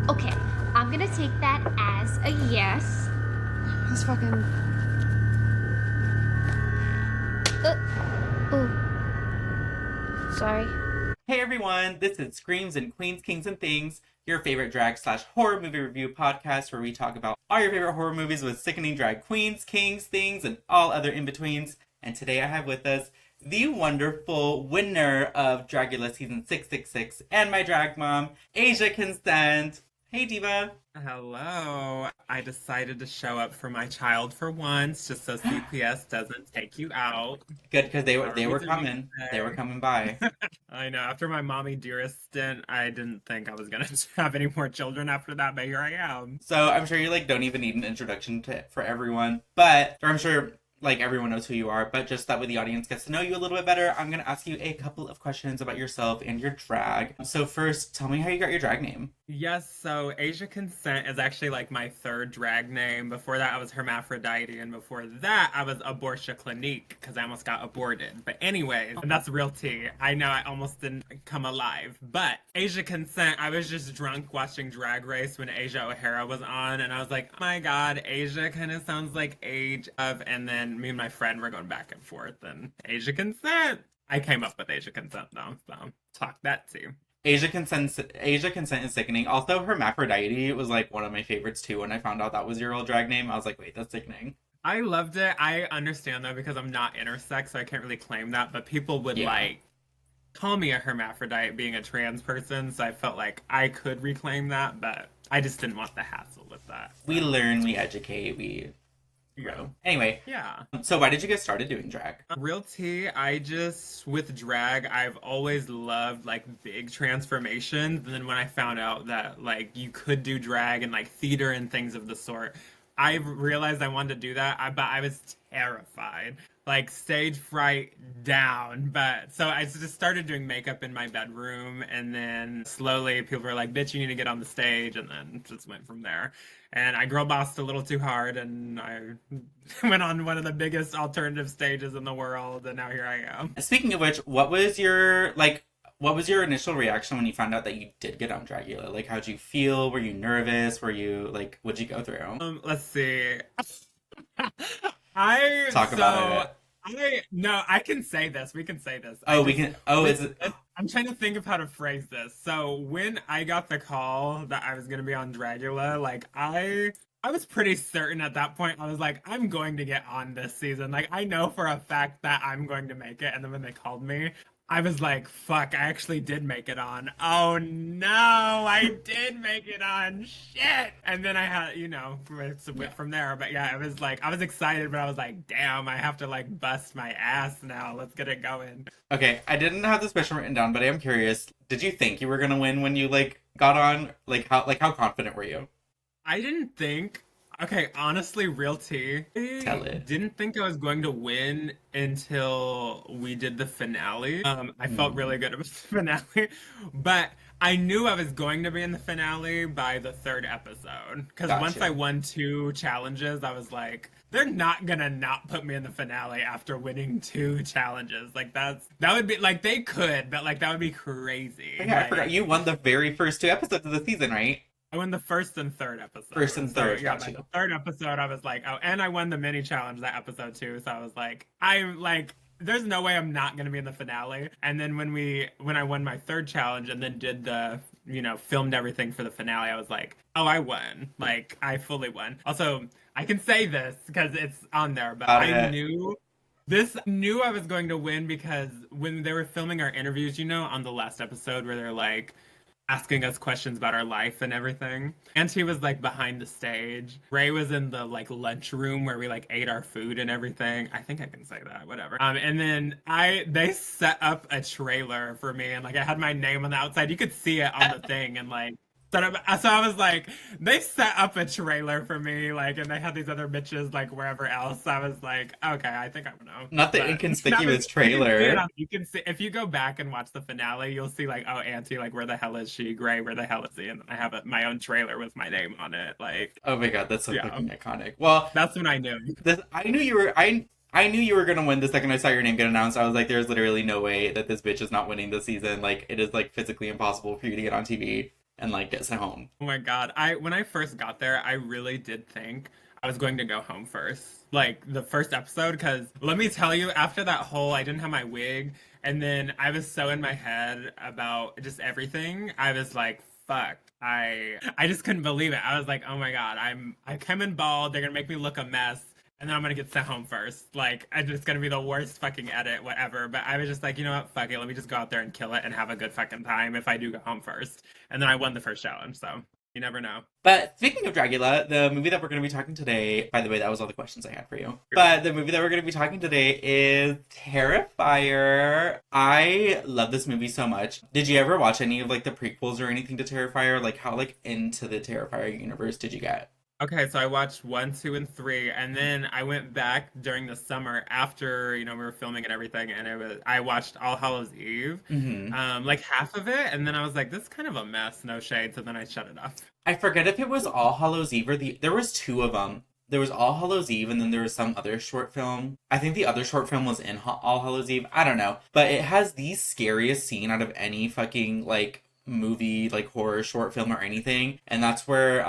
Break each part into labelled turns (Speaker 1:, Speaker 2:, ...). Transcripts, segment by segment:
Speaker 1: Okay, I'm gonna take that as a yes.
Speaker 2: This fucking...
Speaker 1: Oh. Sorry.
Speaker 3: Hey everyone, this is Screams and Queens, Kings and Things, your favorite drag slash horror movie review podcast where we talk about all your favorite horror movies with sickening drag queens, kings, things, and all other in-betweens. And today I have with us the wonderful winner of Dragula season 666 and my drag mom, Asia Consent. Hey Diva.
Speaker 4: Hello. I decided to show up for my child for once, just so CPS doesn't take you out.
Speaker 3: Good, because they were coming. They were coming by.
Speaker 4: I know. After my mommy dearest stint, I didn't think I was gonna have any more children after that, but here I am.
Speaker 3: So I'm sure you don't even need an introduction for everyone, but or I'm sure everyone knows who you are, but just that way the audience gets to know you a little bit better, I'm gonna ask you a couple of questions about yourself and your drag. So first, tell me how you got your drag name.
Speaker 4: Yes, so Asia Consent is actually my third drag name. Before that, I was Hermaphrodite, and before that, I was Abortia Clinique, because I almost got aborted. But anyways, and that's real tea. I know I almost didn't come alive. But Asia Consent, I was just drunk watching Drag Race when Asia O'Hara was on, and I was like, oh my god, Asia kind of sounds like age of, and then me and my friend were going back and forth, and Asia Consent. I came up with Asia Consent, though, so talk that too.
Speaker 3: Asia Consent is sickening. Also, Hermaphrodite was one of my favorites too. When I found out that was your old drag name, I was like, wait, that's sickening.
Speaker 4: I loved it. I understand though, because I'm not intersex, so I can't really claim that, but people would call me a hermaphrodite being a trans person, so I felt like I could reclaim that, but I just didn't want the hassle with that.
Speaker 3: We learn, we educate, we grow. Anyway.
Speaker 4: Yeah.
Speaker 3: So why did you get started doing drag?
Speaker 4: Real tea, with drag, I've always loved big transformations. And then when I found out that you could do drag and theater and things of the sort, I realized I wanted to do that, but I was terrified. Stage fright down. But so I just started doing makeup in my bedroom, and then slowly people were like, bitch, you need to get on the stage, and then just went from there. And I girl bossed a little too hard, and I went on one of the biggest alternative stages in the world, and now here I am.
Speaker 3: Speaking of which, what was your initial reaction when you found out that you did get on Dragula? How'd you feel? Were you nervous? Were you what'd you go through?
Speaker 4: Let's see.
Speaker 3: Talk about it.
Speaker 4: I can say this. We can say this.
Speaker 3: Is it?
Speaker 4: I'm trying to think of how to phrase this. So when I got the call that I was going to be on Dragula, I was pretty certain at that point. I was like, I'm going to get on this season. I know for a fact that I'm going to make it. And then when they called me, I was like, fuck, I actually did make it on. Oh no, I did make it on. Shit. And then I had, from there. But yeah, it was I was excited, but I was like, damn, I have to bust my ass now. Let's get it going.
Speaker 3: Okay, I didn't have this question written down, but I am curious. Did you think you were gonna win when you got on? How confident were you?
Speaker 4: I didn't think. Okay, honestly, real tea.
Speaker 3: Tell it.
Speaker 4: Didn't think I was going to win until we did the finale. I felt really good about the finale, but I knew I was going to be in the finale by the third episode. Because once I won 2 challenges, I was like, they're not gonna not put me in the finale after winning 2 challenges. That would be they could, but that would be crazy.
Speaker 3: Yeah, I forgot you won the very first 2 episodes of the season, right?
Speaker 4: I won the first and third episode.
Speaker 3: First and third,
Speaker 4: so, yeah, the third episode, I was like, oh, and I won the mini challenge that episode too. So I was like, there's no way I'm not gonna be in the finale. And then when I won my third challenge and then did the, filmed everything for the finale, I was like, oh, I won. I fully won. Also, I can say this because it's on there, but I knew I was going to win because when they were filming our interviews, on the last episode where they're asking us questions about our life and everything. Auntie was behind the stage. Ray was in the lunch room where we ate our food and everything. I think I can say that, whatever. And then they set up a trailer for me, and I had my name on the outside. You could see it on the thing, and so I was like, they set up a trailer for me, and they had these other bitches wherever else. I was like, okay, I think I know.
Speaker 3: Not the inconspicuous trailer.
Speaker 4: You can see if you go back and watch the finale, you'll see oh, Auntie, where the hell is she? Gray, where the hell is he? And then I have my own trailer with my name on it.
Speaker 3: Oh my god, that's so fucking iconic. Well,
Speaker 4: that's when I knew.
Speaker 3: I knew you were. I knew you were gonna win the second I saw your name get announced. I was like, there's literally no way that this bitch is not winning this season. It is physically impossible for you to get on TV. and like get sent home.
Speaker 4: Oh my God. When I first got there, I really did think I was going to go home first. Like the first episode, because let me tell you, after that whole I didn't have my wig, and then I was so in my head about just everything, I was like, fuck. I just couldn't believe it. I was like, oh my God, I come in bald, they're gonna make me look a mess. And then I'm gonna get sent home first. Like, it's gonna be the worst fucking edit, whatever. But I was just like, you know what, fuck it. Let me just go out there and kill it and have a good fucking time if I do go home first. And then I won the first challenge, so you never know.
Speaker 3: But speaking of Dragula, the movie that we're going to be talking today, by the way, that was all the questions I had for you. But the movie that we're going to be talking today is Terrifier. I love this movie so much. Did you ever watch any of like the prequels or anything to Terrifier? Like how like into the Terrifier universe did you get?
Speaker 4: Okay, so I watched 1, 2, and 3, and then I went back during the summer after, we were filming and everything, and I watched All Hallows Eve, like half of it, and then I was like, this is kind of a mess, no shade, so then I shut it off.
Speaker 3: I forget if it was All Hallows Eve or there was two of them. There was All Hallows Eve, and then there was some other short film. I think the other short film was in All Hallows Eve. I don't know. But it has the scariest scene out of any fucking, like, movie, like, horror short film or anything. And that's where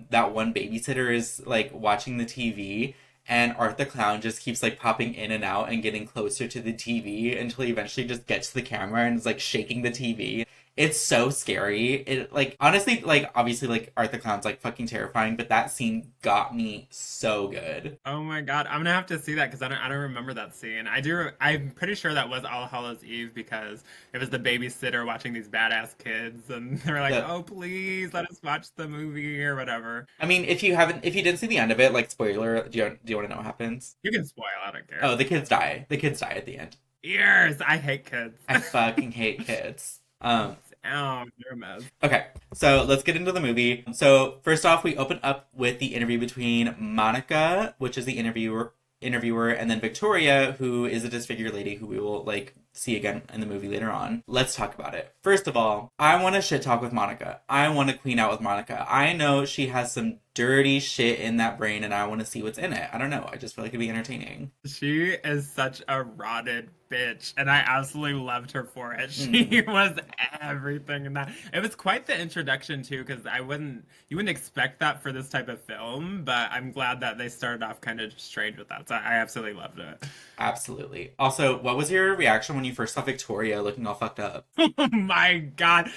Speaker 3: that one babysitter is, like, watching the TV, and Art the Clown just keeps, like, popping in and out and getting closer to the TV until he eventually just gets to the camera and is, like, shaking the TV. It's so scary. It, like, honestly, like, obviously, like, Art the Clown's, like, fucking terrifying, but that scene got me so good.
Speaker 4: Oh my God, I'm gonna have to see that because I don't remember that scene. I'm pretty sure that was All Hallows Eve because it was the babysitter watching these badass kids, and they were like, "Oh, please let us watch the movie or whatever."
Speaker 3: I mean, if you didn't see the end of it, like, spoiler, do you want to know what happens?
Speaker 4: You can spoil. I don't care.
Speaker 3: Oh, the kids die. The kids die at the end.
Speaker 4: Ears. I hate kids.
Speaker 3: I fucking hate kids.
Speaker 4: Oh, you're a mess.
Speaker 3: Okay, so let's get into the movie. So first off, we open up with the interview between Monica, which is the interviewer, and then Victoria, who is a disfigured lady who we will, like, see again in the movie later on. Let's talk about it. First of all, I want to shit talk with Monica. I want to queen out with Monica. I know she has some dirty shit in that brain, and I want to see what's in it. I don't know. I just feel like it'd be entertaining.
Speaker 4: She is such a rotted bitch, and I absolutely loved her for it. She was everything in that. It was quite the introduction too, because you wouldn't expect that for this type of film, but I'm glad that they started off kind of strange with that. So I absolutely loved it.
Speaker 3: Absolutely. Also, what was your reaction when you first saw Victoria looking all fucked up?
Speaker 4: Oh my God.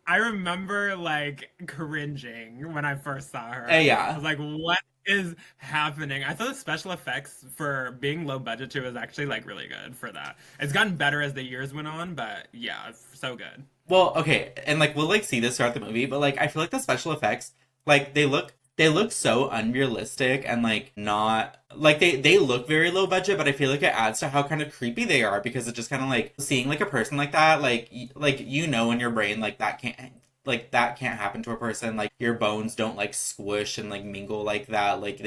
Speaker 4: I remember, like, cringing when I first saw her.
Speaker 3: Yeah.
Speaker 4: I was like, what is happening? I thought the special effects for being low budget too was actually, like, really good for that. It's gotten better as the years went on, but yeah, so good.
Speaker 3: Well, okay, and, like, we'll, like, see this throughout the movie, but, like, I feel like the special effects, like, they look so unrealistic and, like, not, like, they look very low budget, but I feel like it adds to how kind of creepy they are, because it's just kind of, like, seeing, like, a person like that, like, in your brain, like, that can't happen to a person. Like, your bones don't, like, squish and, like, mingle like that. Like,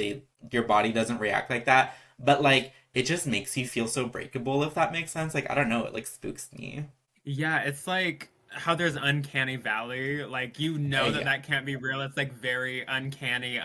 Speaker 3: your body doesn't react like that. But, like, it just makes you feel so breakable, if that makes sense. Like, I don't know, it, like, spooks me.
Speaker 4: Yeah, it's like how there's Uncanny Valley. Like, that can't be real. It's, like, very Uncanny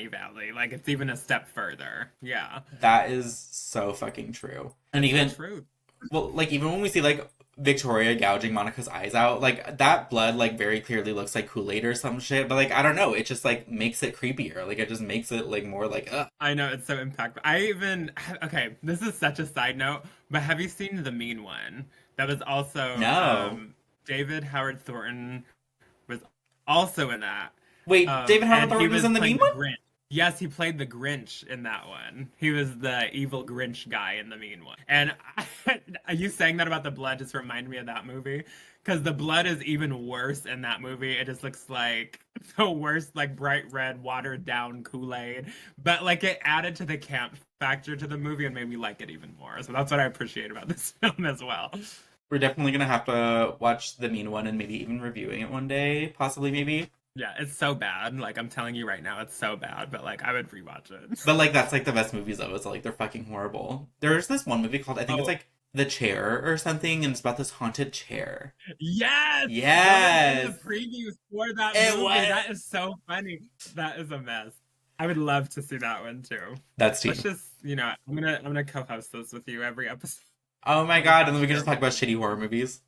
Speaker 4: Valley. Like, it's even a step further. Yeah.
Speaker 3: That is so fucking true. And even...
Speaker 4: True.
Speaker 3: Well, like, even when we see, like, Victoria gouging Monica's eyes out, like, that blood, like, very clearly looks like Kool-Aid or some shit, but, like, I don't know, it just, like, makes it creepier. Like, it just makes it, like, more, like, ugh.
Speaker 4: I know, it's so impactful. Okay, this is such a side note, but have you seen The Mean One? That was also...
Speaker 3: No.
Speaker 4: David Howard Thornton was also in that.
Speaker 3: Wait, David Howard Thornton was in The Mean One?
Speaker 4: Grinch. Yes, he played the Grinch in that one. He was the evil Grinch guy in The Mean One. And you saying that about the blood just reminded me of that movie. Because the blood is even worse in that movie. It just looks like the worst, like, bright red, watered down Kool-Aid. But, like, it added to the camp factor to the movie and made me like it even more. So that's what I appreciate about this film as well.
Speaker 3: We're definitely gonna have to watch The Mean One and maybe even reviewing it one day. Possibly, maybe.
Speaker 4: Yeah, it's so bad. Like, I'm telling you right now, it's so bad. But, like, I would rewatch it.
Speaker 3: But, like, that's, like, the best movies, though. It's, like, they're fucking horrible. There's this one movie called, I think it's, like, The Chair or something, and it's about this haunted chair.
Speaker 4: Yes!
Speaker 3: Yes!
Speaker 4: The previews for that movie. That is so funny. That is a mess. I would love to see that one, too.
Speaker 3: That's too.
Speaker 4: Let's just, I'm gonna co-host this with you every episode.
Speaker 3: Oh my God, and then we can just talk about shitty horror movies.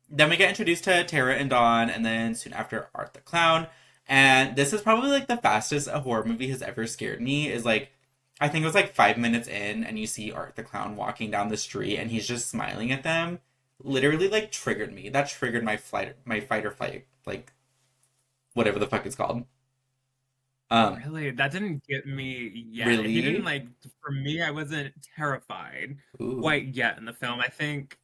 Speaker 3: Then we get introduced to Tara and Dawn, and then soon after Art the Clown. And this is probably like the fastest a horror movie has ever scared me. Is like, I think it was like 5 minutes in, and you see Art the Clown walking down the street, and he's just smiling at them. Literally, like, triggered me. That triggered my fight or flight, like, whatever the fuck it's called.
Speaker 4: Really? That didn't get me yet.
Speaker 3: Really?
Speaker 4: He didn't like, for me, I wasn't terrified
Speaker 3: Ooh.
Speaker 4: quite yet in the film. I think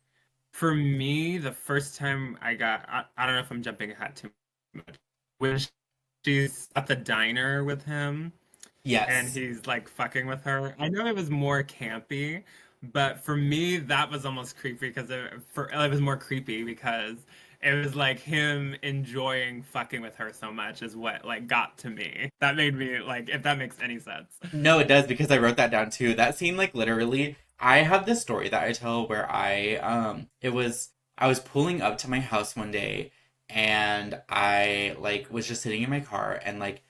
Speaker 4: for me, the first time I don't know if I'm jumping ahead too much, when she's at the diner with him
Speaker 3: Yes.
Speaker 4: and he's like fucking with her. I know it was more campy, but for me, that was almost creepy because it was more creepy because it was like him enjoying fucking with her so much is what like got to me. That made me like, if that makes any sense.
Speaker 3: No, it does because I wrote that down too. That scene, like, literally, I have this story that I tell where I was pulling up to my house one day and I, like, was just sitting in my car and, like,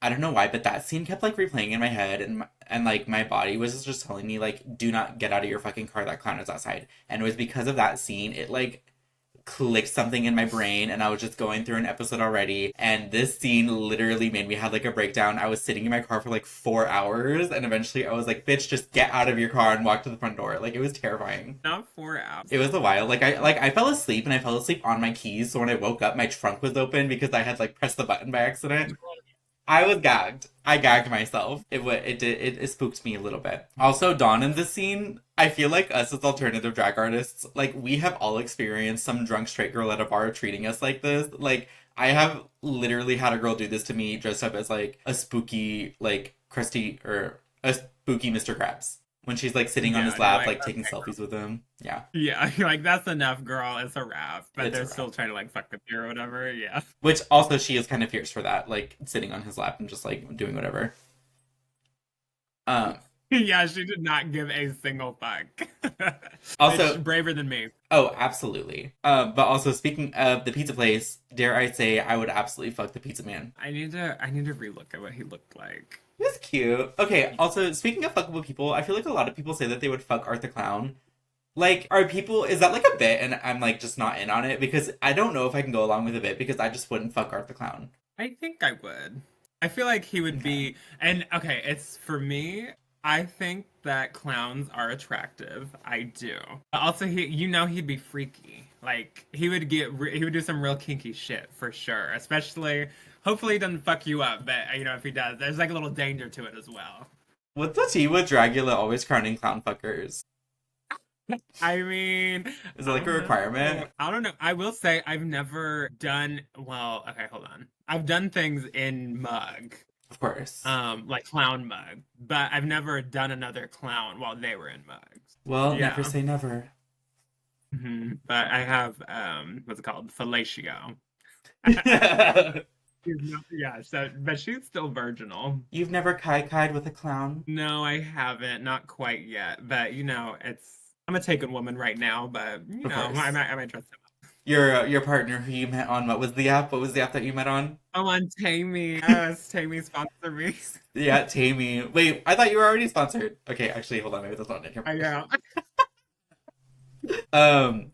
Speaker 3: I don't know why, but that scene kept, like, replaying in my head and like, my body was just telling me, like, do not get out of your fucking car, that clown is outside. And it was because of that scene, it, like, clicked something in my brain and I was just going through an episode already and this scene literally made me have like a breakdown. I was sitting in my car for like 4 hours and eventually I was like, bitch, just get out of your car and walk to the front door. Like, it was terrifying.
Speaker 4: Not 4 hours.
Speaker 3: It was a while. I fell asleep and I fell asleep on my keys, so when I woke up my trunk was open because I had like pressed the button by accident. I was gagged. I gagged myself. It spooked me a little bit. Also, Dawn in this scene, I feel like us as alternative drag artists, like, we have all experienced some drunk straight girl at a bar treating us like this. Like, I have literally had a girl do this to me dressed up as like a spooky, like, Krusty, or a spooky Mr. Krabs. When she's like sitting on his lap, like taking selfies with him. Yeah.
Speaker 4: Yeah, like that's enough, girl. It's a wrap. But
Speaker 3: It's a
Speaker 4: they're
Speaker 3: wrap.
Speaker 4: still trying to like fuck with you or whatever. Yeah.
Speaker 3: Which also she is kind of fierce for that, like sitting on his lap and just like doing whatever.
Speaker 4: Yeah, she did not give a single fuck.
Speaker 3: Also,
Speaker 4: It's braver than me.
Speaker 3: oh, absolutely. But also speaking of the pizza place, dare I say I would absolutely fuck the pizza man.
Speaker 4: I need to relook at what he looked like.
Speaker 3: He was cute. Okay, also speaking of fuckable people, I feel like a lot of people say that they would fuck Art the Clown. Like, is that like a bit and I'm like just not in on it? Because I don't know if I can go along with a bit because I just wouldn't fuck Art the Clown.
Speaker 4: I think I would. I feel like he would be, and okay, it's for me. I think that clowns are attractive. I do. But also, he'd be freaky. Like he would do some real kinky shit for sure. Especially, hopefully, he doesn't fuck you up. But if he does, there's like a little danger to it as well.
Speaker 3: What's the tea with Dragula always crowning clown fuckers?
Speaker 4: I mean,
Speaker 3: Is it like a requirement?
Speaker 4: I don't know. I will say I've never done. Well, okay, hold on. I've done things in mug.
Speaker 3: Of course.
Speaker 4: Like clown mug, but I've never done another clown while they were in mugs.
Speaker 3: Well,
Speaker 4: Yeah.
Speaker 3: never say never.
Speaker 4: But I have what's it called, fellatio. Yeah, so but she's still virginal.
Speaker 3: You've never kai-kai'd with a clown?
Speaker 4: No, I haven't, not quite yet. But I'm a taken woman right now. But
Speaker 3: Of course.
Speaker 4: I might trust him.
Speaker 3: Your partner who you met on, what was the app? What was the app that you met on?
Speaker 4: Oh, on Tammy. Yes, Tammy sponsor me.
Speaker 3: Yeah, Tammy. Wait, I thought you were already sponsored. Okay, actually, hold on. Maybe that's not it.
Speaker 4: I know.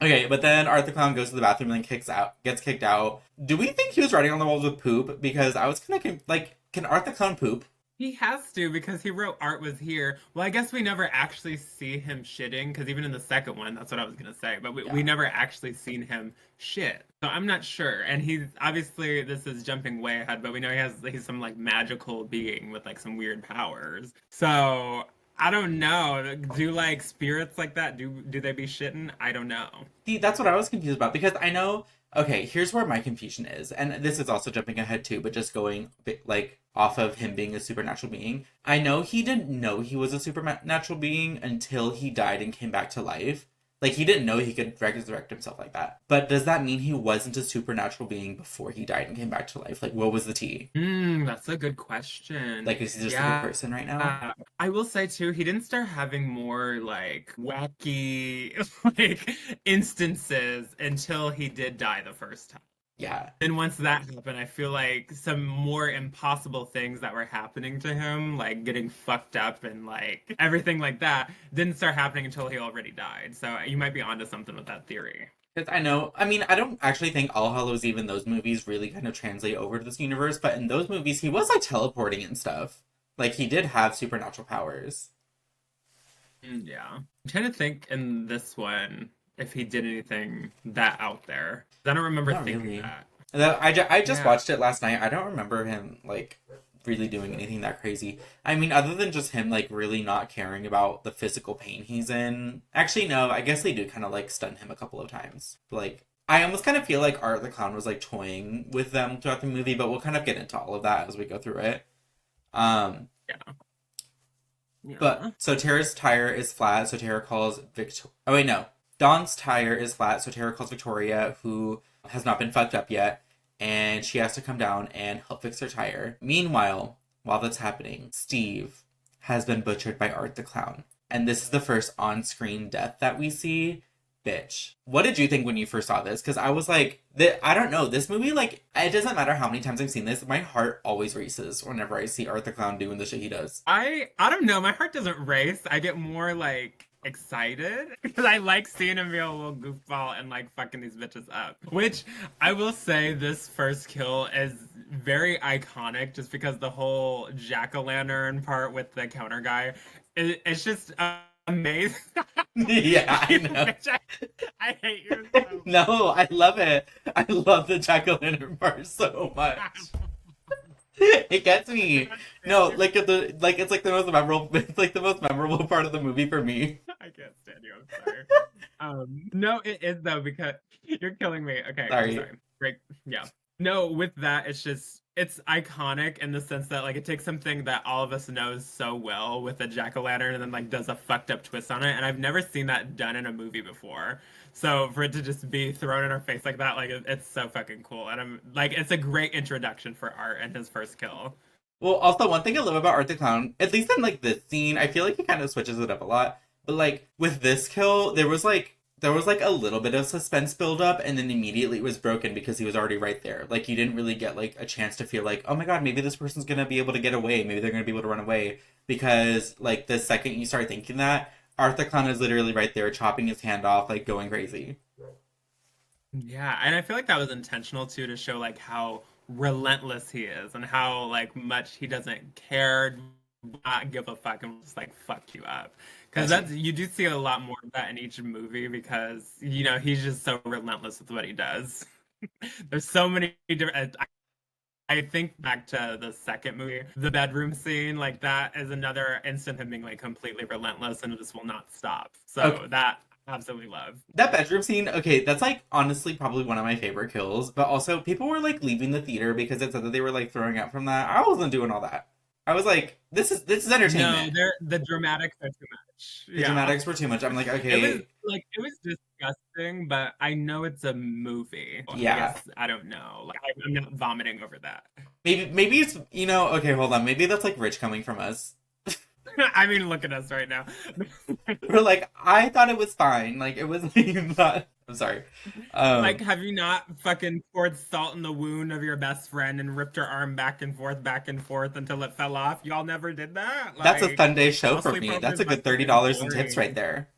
Speaker 3: Okay, but then Art the Clown goes to the bathroom and gets kicked out. Do we think he was writing on the walls with poop? Because I was kind of like, can Art the Clown poop?
Speaker 4: He has to because he wrote Art was here. Well, I guess we never actually see him shitting because even in the second one, that's what I was going to say. But we never actually seen him shit. So I'm not sure. And he's obviously, this is jumping way ahead, but we know he's some like magical being with like some weird powers. So I don't know. Do like spirits like that? Do they be shitting? I don't know.
Speaker 3: See, that's what I was confused about because I know. Okay, here's where my confusion is, and this is also jumping ahead too, but just going like off of him being a supernatural being. I know he didn't know he was a supernatural being until he died and came back to life. Like, he didn't know he could resurrect himself like that. But does that mean he wasn't a supernatural being before he died and came back to life? Like, what was the tea?
Speaker 4: That's a good question.
Speaker 3: Like, is he just a good person right now?
Speaker 4: I will say, too, he didn't start having more, like, wacky, like, instances until he did die the first time.
Speaker 3: Yeah.
Speaker 4: And once that happened, I feel like some more impossible things that were happening to him, like getting fucked up and like everything like that, didn't start happening until he already died. So you might be onto something with that theory.
Speaker 3: Because I know, I mean, I don't actually think All Hallows Eve and those movies really kind of translate over to this universe, but in those movies, he was like teleporting and stuff. Like, he did have supernatural powers.
Speaker 4: Yeah. I'm trying to think in this one if he did anything that out there. I don't remember
Speaker 3: Not
Speaker 4: thinking
Speaker 3: really.
Speaker 4: that.
Speaker 3: I just
Speaker 4: Yeah.
Speaker 3: watched it last night. I don't remember him, like, really doing anything that crazy. I mean, other than just him, like, really not caring about the physical pain he's in. Actually, no, I guess they do kind of, like, stun him a couple of times. Like, I almost kind of feel like Art the Clown was, like, toying with them throughout the movie, but we'll kind of get into all of that as we go through it. Um,
Speaker 4: Yeah. Yeah.
Speaker 3: but, so Tara's tire is flat, so Tara calls Oh, wait, no. Dawn's tire is flat, so Tara calls Victoria, who has not been fucked up yet, and she has to come down and help fix her tire. Meanwhile, while that's happening, Steve has been butchered by Art the Clown. And this is the first on-screen death that we see. Bitch. What did you think when you first saw this? Because I was like, I don't know, this movie, like, it doesn't matter how many times I've seen this, my heart always races whenever I see Art the Clown doing the shit he does.
Speaker 4: I don't know, my heart doesn't race. I get more like excited because I like seeing him be a little goofball and like fucking these bitches up. Which I will say this first kill is very iconic just because the whole jack-o'-lantern part with the counter guy, it's just amazing.
Speaker 3: Yeah, I know.
Speaker 4: Bitch, I hate you so much.
Speaker 3: No, I love it. I love the jack-o'-lantern part so much. It gets me. No, like it's like the most memorable. It's like the most memorable part of the movie for me.
Speaker 4: I can't stand you. I'm sorry. No, it is though because you're killing me. Okay,
Speaker 3: Sorry.
Speaker 4: I'm sorry. Great. Yeah. No, with that, it's iconic in the sense that like it takes something that all of us knows so well with a jack-o'-lantern and then like does a fucked up twist on it, and I've never seen that done in a movie before. So for it to just be thrown in our face like that, like it's so fucking cool, and I'm like, it's a great introduction for Art and his first kill.
Speaker 3: Well, also one thing I love about Art the Clown, at least in like this scene, I feel like he kind of switches it up a lot. But like with this kill, there was like a little bit of suspense build up, and then immediately it was broken because he was already right there. Like you didn't really get like a chance to feel like, oh my god, maybe this person's gonna be able to get away, maybe they're gonna be able to run away, because like the second you start thinking that, Art the Clown is literally right there, chopping his hand off, like going crazy.
Speaker 4: Yeah, and I feel like that was intentional too to show like how relentless he is and how like much he doesn't care, not give a fuck, and just like fuck you up. Because that's, you do see a lot more of that in each movie because you know he's just so relentless with what he does. There's so many different. I think back to the second movie, the bedroom scene, like that is another instant of being like completely relentless and just will not stop. So
Speaker 3: Okay.
Speaker 4: that absolutely love.
Speaker 3: That bedroom scene, okay, that's like honestly probably one of my favorite kills, but also people were like leaving the theater because it said that they were like throwing up from that. I wasn't doing all that. I was like, this is entertainment.
Speaker 4: No, the dramatics are too much.
Speaker 3: The dramatics were too much. I'm like, okay.
Speaker 4: It was disgusting, but I know it's a movie.
Speaker 3: Yeah.
Speaker 4: I don't know. Like I'm not vomiting over that.
Speaker 3: Maybe it's, okay, hold on. Maybe that's like rich coming from us.
Speaker 4: I mean, look at us right now.
Speaker 3: We're like, I thought it was fine. Like it was like not. I'm sorry.
Speaker 4: Like, have you not fucking poured salt in the wound of your best friend and ripped her arm back and forth until it fell off? Y'all never did that?
Speaker 3: That's a
Speaker 4: Like,
Speaker 3: Sunday show for
Speaker 4: mostly
Speaker 3: me.
Speaker 4: focused
Speaker 3: That's a
Speaker 4: on
Speaker 3: good $30 in
Speaker 4: boring.
Speaker 3: tips right there.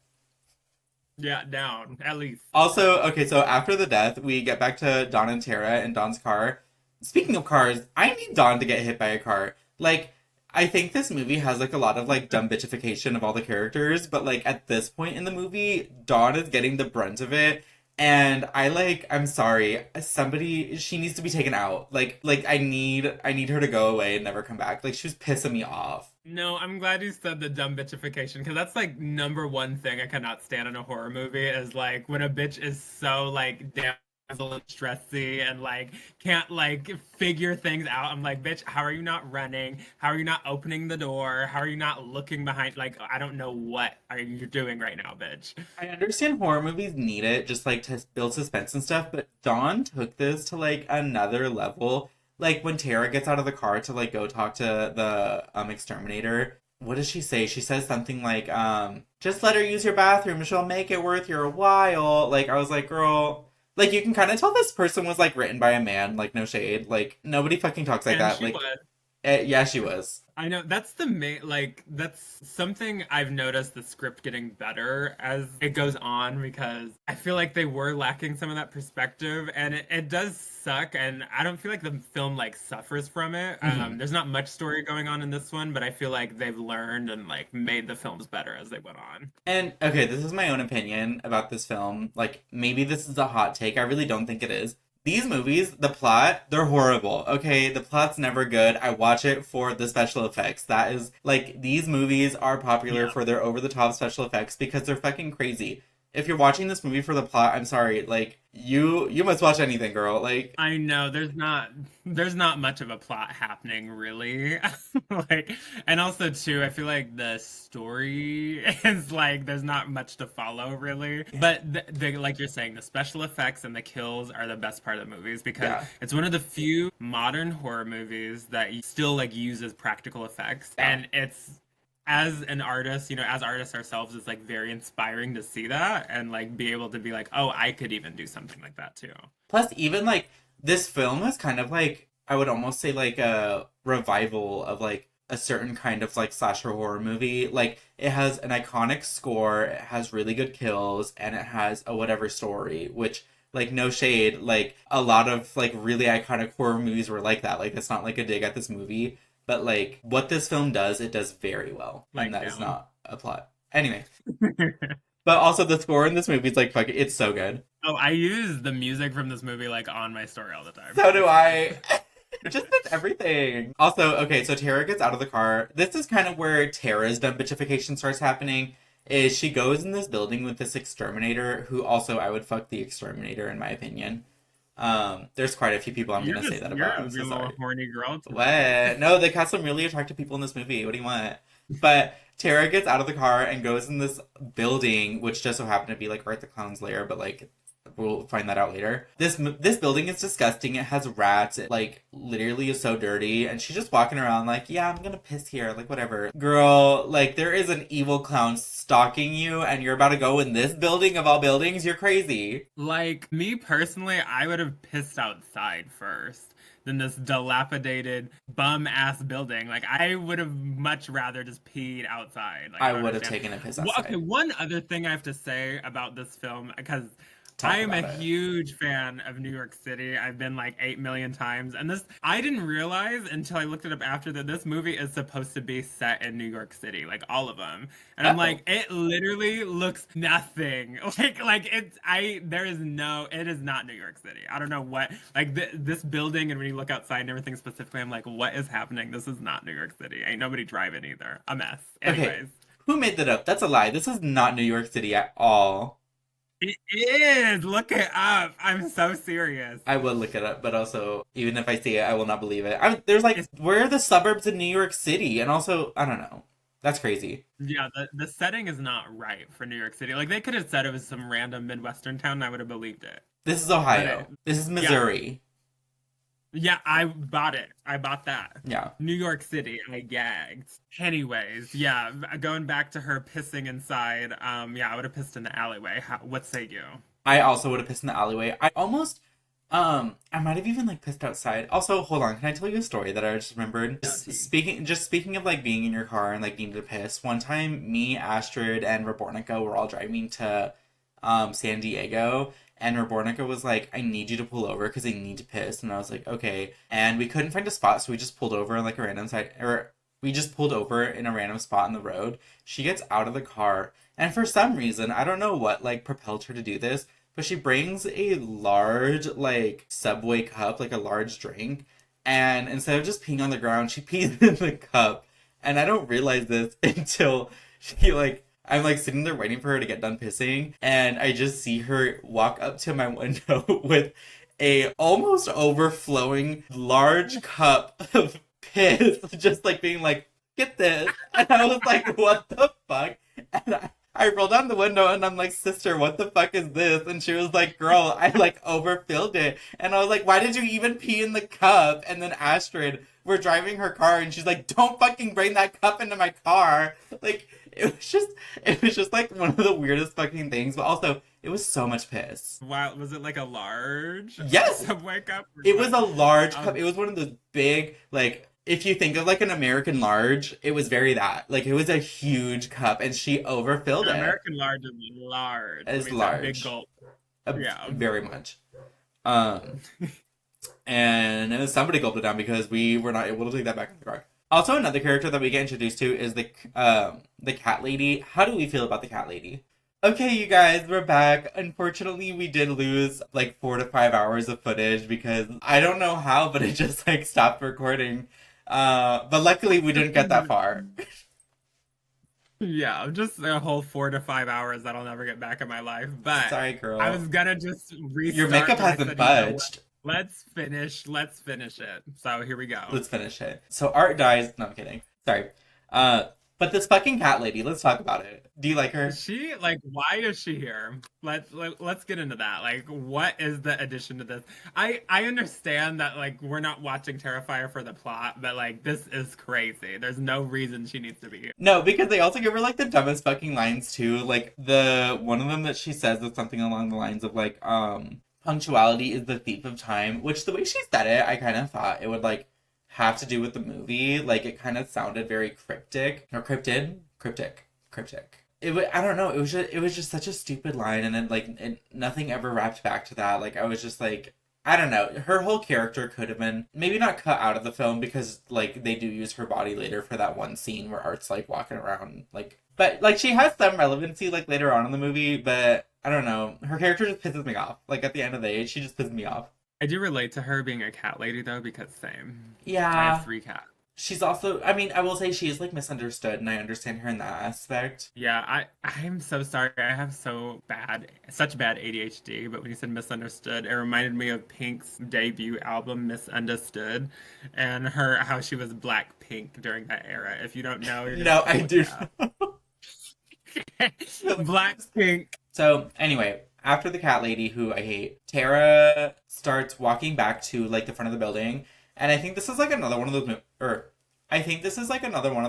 Speaker 4: Yeah, down at least.
Speaker 3: Also, okay, so after the death, we get back to Dawn and Tara in Dawn's car. Speaking of cars, I need Dawn to get hit by a car. Like, I think this movie has like a lot of like dumb bitchification of all the characters, but like at this point in the movie, Dawn is getting the brunt of it. And I'm sorry, she needs to be taken out. Like I need her to go away and never come back. Like she was pissing me off.
Speaker 4: No, I'm glad you said the dumb bitchification because that's like number one thing I cannot stand in a horror movie is like when a bitch is so like damsel and stressy and like can't like figure things out. I'm like, bitch, how are you not running? How are you not opening the door? How are you not looking behind? Like, I don't know what are you doing right now, bitch.
Speaker 3: I understand horror movies need it just like to build suspense and stuff, but Dawn took this to like another level. Like when Tara gets out of the car to like go talk to the exterminator, what does she say? She says something like, just let her use your bathroom, she'll make it worth your while. Like I was like, girl, like you can kind of tell this person was like written by a man, like no shade. Like nobody fucking talks like
Speaker 4: And
Speaker 3: that.
Speaker 4: she
Speaker 3: Like
Speaker 4: was.
Speaker 3: yeah, she was.
Speaker 4: I know that's the main, like, that's something I've noticed the script getting better as it goes on, because I feel like they were lacking some of that perspective, and it does suck, and I don't feel like the film like suffers from it. There's not much story going on in this one, but I feel like they've learned and like made the films better as they went on.
Speaker 3: And okay, this is my own opinion about this film. Like, maybe this is a hot take. I really don't think it is. These movies, the plot, they're horrible. Okay, the plot's never good. I watch it for the special effects. That is, like, these movies are popular for their over-the-top special effects because they're fucking crazy. If you're watching this movie for the plot, I'm sorry, like, you must watch anything, girl. Like,
Speaker 4: I know there's not much of a plot happening really. Like, and also too, I feel like the story is like there's not much to follow really. But the like you're saying, the special effects and the kills are the best part of the movies, because it's one of the few modern horror movies that still like uses practical effects, and it's, as an artist, you know, as artists ourselves, it's like very inspiring to see that and like be able to be like, oh, I could even do something like that too.
Speaker 3: plus, even like this film is kind of like, I would almost say like a revival of like a certain kind of like slasher horror movie. Like, it has an iconic score, it has really good kills, and it has a whatever story, which, like, no shade, like a lot of like really iconic horror movies were like that. Like, it's not like a dig at this movie. But, like, what this film does, it does very well.
Speaker 4: Like,
Speaker 3: and that is not a plot. Anyway. But also, the score in this movie is, like, fucking, it's so good.
Speaker 4: Oh, I use the music from this movie, like, on my story all the time.
Speaker 3: So do I. Just with everything. Also, okay, so Tara gets out of the car. This is kind of where Tara's dumb bitchification starts happening. Is she goes in this building with this exterminator, who also, I would fuck the exterminator, in my opinion. There's quite a few people I'm gonna say that about. I'm so
Speaker 4: You're a
Speaker 3: sorry.
Speaker 4: little horny girl.
Speaker 3: What? No, they cast some really attractive people in this movie. What do you want? But Tara gets out of the car and goes in this building, which just so happened to be like Art the Clown's lair, but like we'll find that out later. This building is disgusting. It has rats. It like literally is so dirty, and she's just walking around like, yeah, I'm gonna piss here, like whatever. Girl, like there is an evil clown stalking you, and you're about to go in this building of all buildings. You're crazy.
Speaker 4: Like, me personally, I would have pissed outside first than this dilapidated bum-ass building. Like, I would have much rather just peed outside. Like,
Speaker 3: I
Speaker 4: don't
Speaker 3: would have
Speaker 4: understand.
Speaker 3: taken a piss
Speaker 4: Well,
Speaker 3: outside.
Speaker 4: okay, one other thing I have to say about this film, because
Speaker 3: Talk
Speaker 4: I am a
Speaker 3: about it.
Speaker 4: huge fan of New York City. I've been like 8 million times. And this, I didn't realize until I looked it up after that this movie is supposed to be set in New York City, like all of them. And I'm like, it literally looks nothing. There is no, it is not New York City. I don't know what, like this building, and when you look outside and everything specifically, I'm like, what is happening? This is not New York City. Ain't nobody driving either. A mess. Anyways.
Speaker 3: Okay. Who made that up? That's a lie. This is not New York City at all.
Speaker 4: It is. Look it up. I'm so serious.
Speaker 3: I will look it up, but also, even if I see it, I will not believe it. There's like, where are the suburbs in New York City? And also, I don't know. That's crazy.
Speaker 4: Yeah, the setting is not right for New York City. Like, they could have said it was some random Midwestern town, and I would have believed it.
Speaker 3: This is Ohio. This is Missouri.
Speaker 4: Yeah, I bought it. I bought that.
Speaker 3: Yeah.
Speaker 4: New York City, I gagged. Anyways, yeah, going back to her pissing inside, yeah, I would have pissed in the alleyway. What say you?
Speaker 3: I also would have pissed in the alleyway. I almost, I might have even like pissed outside. Also, hold on, can I tell you a story that I just remembered? Speaking of like being in your car and like needing to piss, one time me, Astrid, and Rabornica were all driving to San Diego, and Rabornica was like, I need you to pull over because I need to piss. And I was like, okay. And we couldn't find a spot, so we just pulled over in like a random side, or we just pulled over in a random spot on the road. She gets out of the car, and for some reason, I don't know what like propelled her to do this, but she brings a large like Subway cup, like a large drink, and instead of just peeing on the ground, she pees in the cup. And I don't realize this until she like, I'm like sitting there waiting for her to get done pissing, and I just see her walk up to my window with a almost overflowing large cup of piss, just like being like, get this. And I was like, what the fuck? And I rolled down the window and I'm like, sister, what the fuck is this? And she was like, girl, I like overfilled it. And I was like, why did you even pee in the cup? And then Astrid, we're driving her car, and she's like, don't fucking bring that cup into my car. Like, it was just like one of the weirdest fucking things, but also it was so much piss.
Speaker 4: Wow, was it like a large
Speaker 3: Yes!
Speaker 4: Subway cup?
Speaker 3: It was a large cup. It was one of those big, like, if you think of like an American large, it was very that. Like it was a huge cup and she overfilled
Speaker 4: An
Speaker 3: it.
Speaker 4: American large is large.
Speaker 3: As
Speaker 4: I mean,
Speaker 3: large.
Speaker 4: a big gulp. Yeah.
Speaker 3: Very much. And somebody gulped it down because we were not able to take that back in the car. Also, another character that we get introduced to is the cat lady. How do we feel about the cat lady? Okay, you guys, we're back. Unfortunately, we did lose like 4 to 5 hours of footage because I don't know how, but it just like stopped recording. But luckily, we didn't get that far.
Speaker 4: Yeah, just a whole 4 to 5 hours that I'll never get back in my life. But
Speaker 3: Sorry, girl.
Speaker 4: I was gonna just restart.
Speaker 3: Your makeup
Speaker 4: and I
Speaker 3: hasn't
Speaker 4: said, "You know what?
Speaker 3: budged.
Speaker 4: Let's finish it. So here we go.
Speaker 3: Let's finish it. So Art dies. No, I'm kidding. Sorry. But this fucking cat lady, let's talk about it. Do you like her?
Speaker 4: She like, why is she here? Let's get into that. Like, what is the addition to this? I understand that like we're not watching Terrifier for the plot, but like this is crazy. There's no reason she needs to be here.
Speaker 3: No, because they also give her like the dumbest fucking lines too. Like the one of them that she says is something along the lines of like, punctuality is the thief of time, which the way she said it, I kind of thought it would like have to do with the movie. Like it kind of sounded very cryptic or cryptic. I don't know. It was just such a stupid line, and then nothing ever wrapped back to that. Like I was just like, I don't know. Her whole character could have been maybe not cut out of the film because like they do use her body later for that one scene where Art's like walking around like, but like she has some relevancy like later on in the movie, but I don't know. Her character just pisses me off. Like at the end of the day, she just pisses me off.
Speaker 4: I do relate to her being a cat lady though, because same.
Speaker 3: Yeah.
Speaker 4: I have 3 cats.
Speaker 3: She's also, I mean, I will say she is like misunderstood, and I understand her in that aspect.
Speaker 4: Yeah, I'm so sorry. I have such bad ADHD, but when you said misunderstood, it reminded me of Pink's debut album, Misunderstood, and how she was Black Pink during that era. If you don't know, you're
Speaker 3: No, I do.
Speaker 4: Black Pink.
Speaker 3: So, anyway, after the cat lady, who I hate, Tara starts walking back to like the front of the building. And I think this is like another one of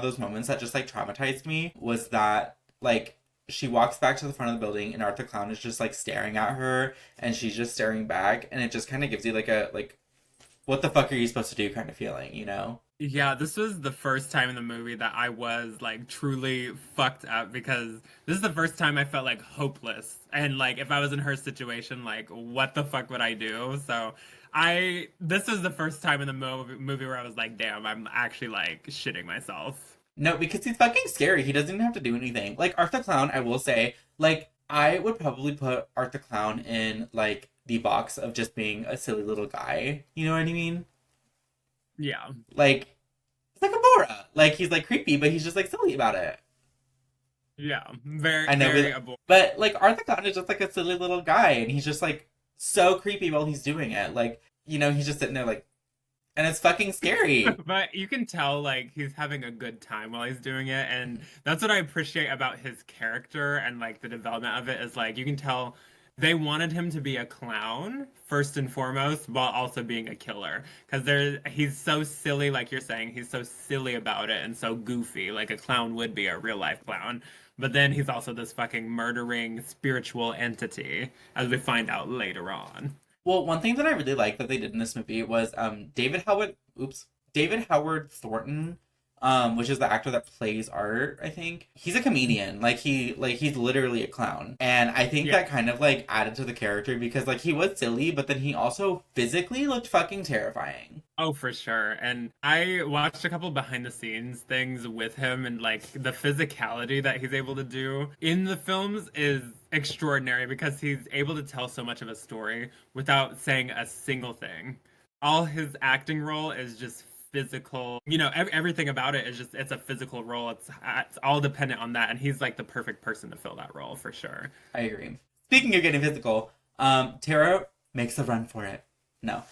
Speaker 3: those, moments that just like traumatized me, was that like she walks back to the front of the building and Art the Clown is just like staring at her and she's just staring back, and it just kind of gives you like a what the fuck are you supposed to do kind of feeling, you know?
Speaker 4: Yeah, this was the first time in the movie that I was like truly fucked up, because this is the first time I felt like hopeless. And like if I was in her situation, like what the fuck would I do? So this was the first time in the movie where I was like, damn, I'm actually like shitting myself.
Speaker 3: No, because he's fucking scary. He doesn't even have to do anything. Like Art the Clown, I will say, like I would probably put Art the Clown in like the box of just being a silly little guy. You know what I mean?
Speaker 4: Yeah.
Speaker 3: Like, it's like a Bora. Like, he's, like, creepy, but he's just, like, silly about it.
Speaker 4: Yeah. Very,
Speaker 3: I know,
Speaker 4: very
Speaker 3: but, like, Art the Clown is just, like, a silly little guy, and he's just, like, so creepy while he's doing it. Like, you know, he's just sitting there, like, and it's fucking scary.
Speaker 4: But you can tell, like, he's having a good time while he's doing it, and that's what I appreciate about his character and, like, the development of it is, like, you can tell they wanted him to be a clown first and foremost, while also being a killer. Because he's so silly, like you're saying, he's so silly about it and so goofy, like a clown would be, a real life clown. But then he's also this fucking murdering spiritual entity, as we find out later on.
Speaker 3: Well, one thing that I really liked that they did in this movie was David Howard Thornton, which is the actor that plays Art, I think. He's a comedian. He's literally a clown. And I think that kind of, like, added to the character because, like, he was silly, but then he also physically looked fucking terrifying.
Speaker 4: Oh, for sure. And I watched a couple behind the scenes things with him, and, like, the physicality that he's able to do in the films is extraordinary because he's able to tell so much of a story without saying a single thing. All his acting role is just physical, you know, everything about it is just, it's a physical role. It's all dependent on that, and he's like the perfect person to fill that role for sure.
Speaker 3: I agree. Speaking of getting physical, Tara makes a run for it. No.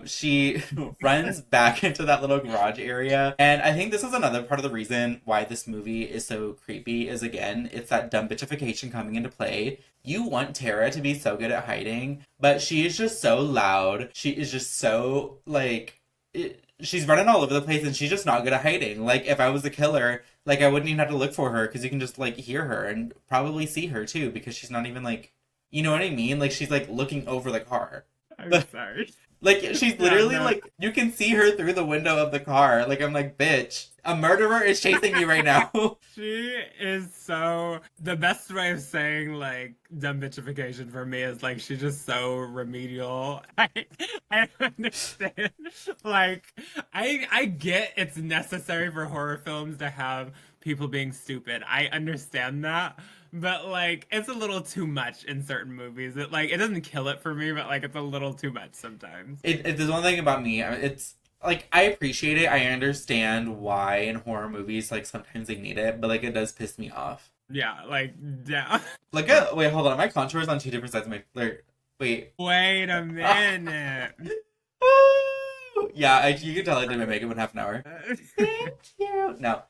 Speaker 3: She runs back into that little garage area, and I think this is another part of the reason why this movie is so creepy is, again, it's that dumb bitchification coming into play. You want Tara to be so good at hiding, but she is just so loud. She is just so, like, she's running all over the place, and she's just not good at hiding. Like, if I was a killer, like, I wouldn't even have to look for her, because you can just, like, hear her, and probably see her, too, because she's not even, like, you know what I mean? Like, she's, like, looking over the car.
Speaker 4: I'm sorry.
Speaker 3: Like, she's literally,
Speaker 4: no.
Speaker 3: like, you can see her through the window of the car. Like, I'm like, bitch, a murderer is chasing me right now.
Speaker 4: She is so, the best way of saying like dumb bitchification for me is like she's just so remedial. I understand. Like I get it's necessary for horror films to have people being stupid. I understand that. But like it's a little too much in certain movies. It doesn't kill it for me, but like it's a little too much sometimes.
Speaker 3: There's one thing about me, it's like, I appreciate it. I understand why in horror movies, like, sometimes they need it, but like, it does piss me off.
Speaker 4: Yeah, like down.
Speaker 3: Like, wait, hold on. My contour is on two different sides of my, like, wait.
Speaker 4: Wait a minute.
Speaker 3: Yeah, you can tell I did my makeup in half an hour. Thank you. No,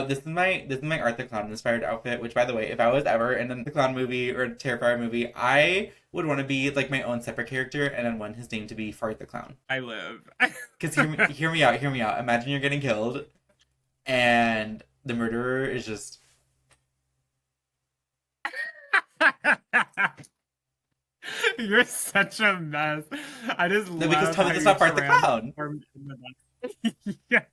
Speaker 3: this is my Art the Clown inspired outfit. Which, by the way, if I was ever in a the Clown movie or a Terrifier movie, I would want to be like my own separate character, and then want his name to be Fart the Clown.
Speaker 4: I live.
Speaker 3: Because hear me out. Imagine you're getting killed, and the murderer is just.
Speaker 4: You're such a mess. I just
Speaker 3: No,
Speaker 4: love
Speaker 3: because tell me
Speaker 4: how
Speaker 3: that's
Speaker 4: you
Speaker 3: not Fart the Clown.
Speaker 4: Yeah.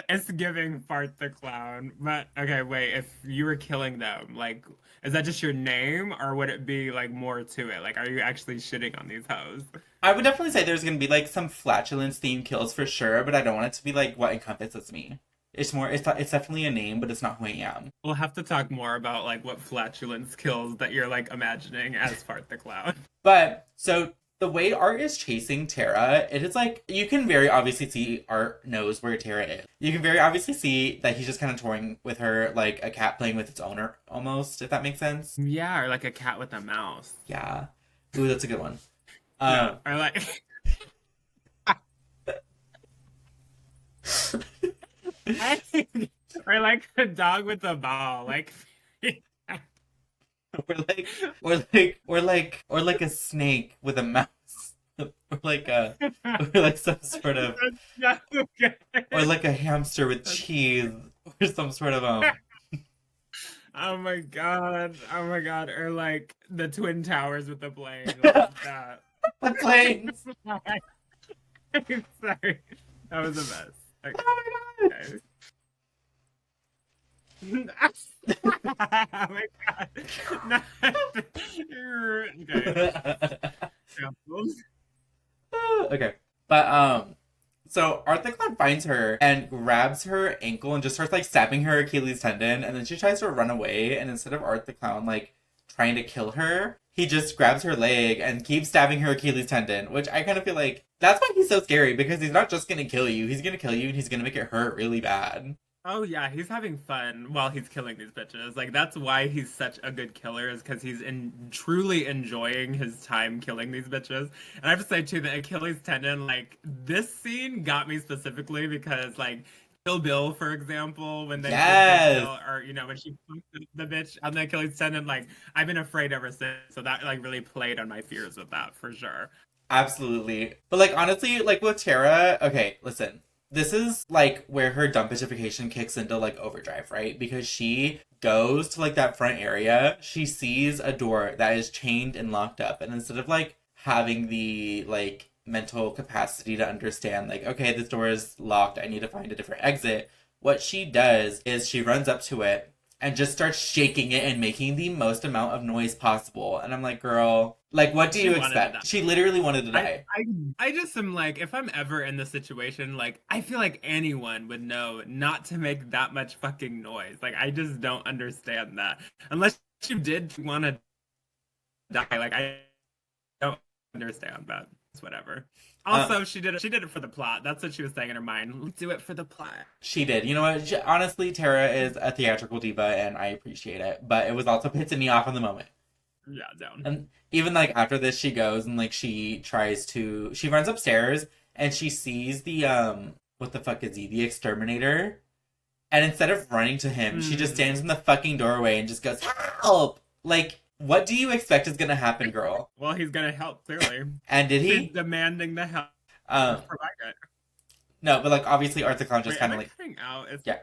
Speaker 4: It's giving Fart the Clown. But okay, wait, if you were killing them, like, is that just your name or would it be like more to it? Like, are you actually shitting on these hoes?
Speaker 3: I would definitely say there's gonna be like some flatulence themed kills for sure, but I don't want it to be like what encompasses me. It's definitely a name, but it's not who I am.
Speaker 4: We'll have to talk more about like what flatulence kills that you're like imagining as Fart the Clown.
Speaker 3: But so the way Art is chasing Tara, it is like, you can very obviously see Art knows where Tara is. You can very obviously see that he's just kind of toying with her like a cat playing with its owner, almost, if that makes sense.
Speaker 4: Yeah, or like a cat with a mouse.
Speaker 3: Yeah. Ooh, that's a good one.
Speaker 4: No, or like or like a dog with a ball, like
Speaker 3: or like a snake with a mouse. Or like some sort of, or like a hamster with cheese, or some sort of
Speaker 4: oh my god, or like the Twin Towers with the plane, like that.
Speaker 3: the planes.
Speaker 4: Sorry, that was a mess. Okay.
Speaker 3: Oh
Speaker 4: Oh my god. No. Okay.
Speaker 3: Okay, but so Art the Clown finds her and grabs her ankle and just starts like stabbing her Achilles tendon, and then she tries to run away, and instead of Art the Clown like trying to kill her, he just grabs her leg and keeps stabbing her Achilles tendon, which I kind of feel like that's why he's so scary, because he's not just gonna kill you, he's gonna kill you and he's gonna make it hurt really bad.
Speaker 4: Oh yeah, he's having fun while he's killing these bitches. Like that's why he's such a good killer, is because he's truly enjoying his time killing these bitches. And I have to say too, the Achilles tendon, like this scene got me specifically because like Kill Bill, for example, when they
Speaker 3: Yes.
Speaker 4: kill, or you know when she punked the bitch on the Achilles tendon, like I've been afraid ever since. So that like really played on my fears with that for sure.
Speaker 3: Absolutely. But like honestly, like with Tara, okay, listen. This is like where her dumpification kicks into like overdrive, right? Because she goes to like that front area, she sees a door that is chained and locked up, and instead of like having the like mental capacity to understand like, okay, this door is locked, I need to find a different exit, what she does is she runs up to it and just starts shaking it and making the most amount of noise possible. And I'm like, girl, like, what do you expect? She literally wanted to die.
Speaker 4: I just am like, if I'm ever in this situation, like, I feel like anyone would know not to make that much fucking noise. Like, I just don't understand that. Unless you did want to die, like, I don't understand that. It's whatever. Also, she did it for the plot. That's what she was saying in her mind. Let's do it for the plot.
Speaker 3: She did. You know what? Honestly, Tara is a theatrical diva, and I appreciate it. But it was also pissing me off in the moment.
Speaker 4: Yeah, down.
Speaker 3: And even like after this, she goes and like she runs upstairs and she sees the what the fuck is he? The exterminator. And instead of running to him, she just stands in the fucking doorway and just goes, "Help!" Like, what do you expect is gonna happen, girl?
Speaker 4: Well, he's gonna help, clearly.
Speaker 3: And did he?
Speaker 4: He's demanding the help.
Speaker 3: No, but like obviously Art the Clown just kind of like
Speaker 4: out. It's
Speaker 3: yeah.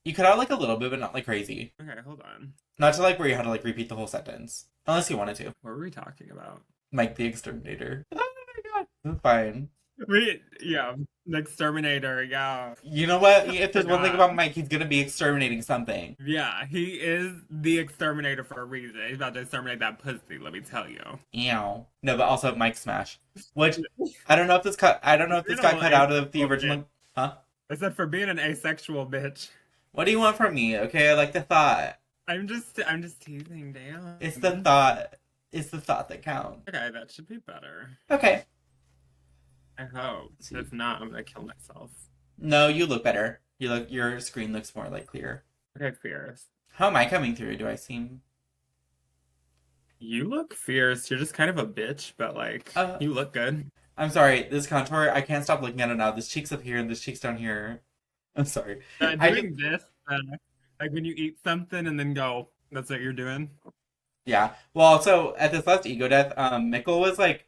Speaker 3: You cut out like a little bit, but not like crazy.
Speaker 4: Okay, hold on.
Speaker 3: Not to like where you had to like repeat the whole sentence, unless you wanted to.
Speaker 4: What were we talking about?
Speaker 3: Mike the Exterminator. Oh my god. This is fine.
Speaker 4: Yeah, the exterminator, yeah.
Speaker 3: You know what? If there's one thing
Speaker 4: Forgot.
Speaker 3: about Mike, he's gonna be exterminating something.
Speaker 4: Yeah, he is the exterminator for a reason. He's about to exterminate that pussy, let me tell you.
Speaker 3: Ew. No, but also Mike Smash. Which I don't know if this cut. I don't know if this got cut out of the original. Huh?
Speaker 4: I said for being an asexual bitch.
Speaker 3: What do you want from me? Okay, I like the thought.
Speaker 4: I'm just teasing, damn.
Speaker 3: It's the thought. It's the thought that counts.
Speaker 4: Okay, that should be better.
Speaker 3: Okay.
Speaker 4: I hope. If not, I'm gonna kill myself.
Speaker 3: No, you look better. Your screen looks more like clear.
Speaker 4: Okay, fierce.
Speaker 3: How am I coming through? Do I seem?
Speaker 4: You look fierce. You're just kind of a bitch, but like you look good.
Speaker 3: I'm sorry. This contour, I can't stop looking at it now. This cheek's up here and this cheek's down here. I'm sorry.
Speaker 4: Doing this, like when you eat something and then go, that's what you're doing.
Speaker 3: Yeah. Well, also at this last ego death, Mikkel was like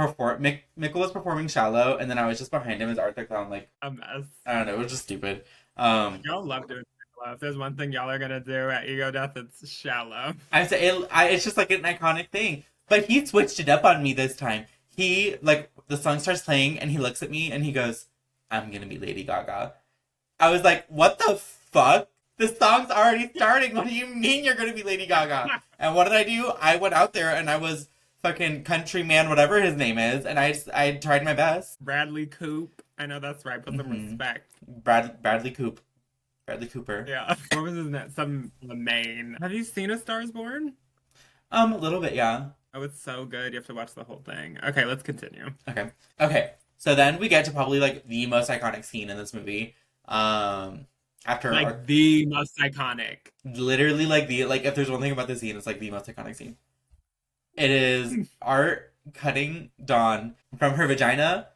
Speaker 3: Mikkel was performing Shallow, and then I was just behind him as Arthur Clown. Like
Speaker 4: A mess.
Speaker 3: I don't know, it was just stupid.
Speaker 4: Y'all love doing shallow. If there's one thing y'all are gonna do at ego death, it's shallow.
Speaker 3: It's just like an iconic thing. But he switched it up on me this time. He like the song starts playing, and he looks at me and he goes, "I'm gonna be Lady Gaga." I was like, "What the fuck? The song's already starting. What do you mean you're gonna be Lady Gaga?" And what did I do? I went out there and I was fucking countryman, whatever his name is, and I tried my best.
Speaker 4: Bradley Coop. I know that's right. Put some respect.
Speaker 3: Bradley Cooper.
Speaker 4: Yeah. What was his name? Some Maine. Have you seen A Star Is Born?
Speaker 3: A little bit, yeah.
Speaker 4: Oh, it's so good. You have to watch the whole thing. Okay, let's continue.
Speaker 3: Okay. So then we get to probably like the most iconic scene in this movie. After
Speaker 4: Like the most iconic.
Speaker 3: literally if there's one thing about this scene, it's like the most iconic scene. It is Art cutting Dawn from her vagina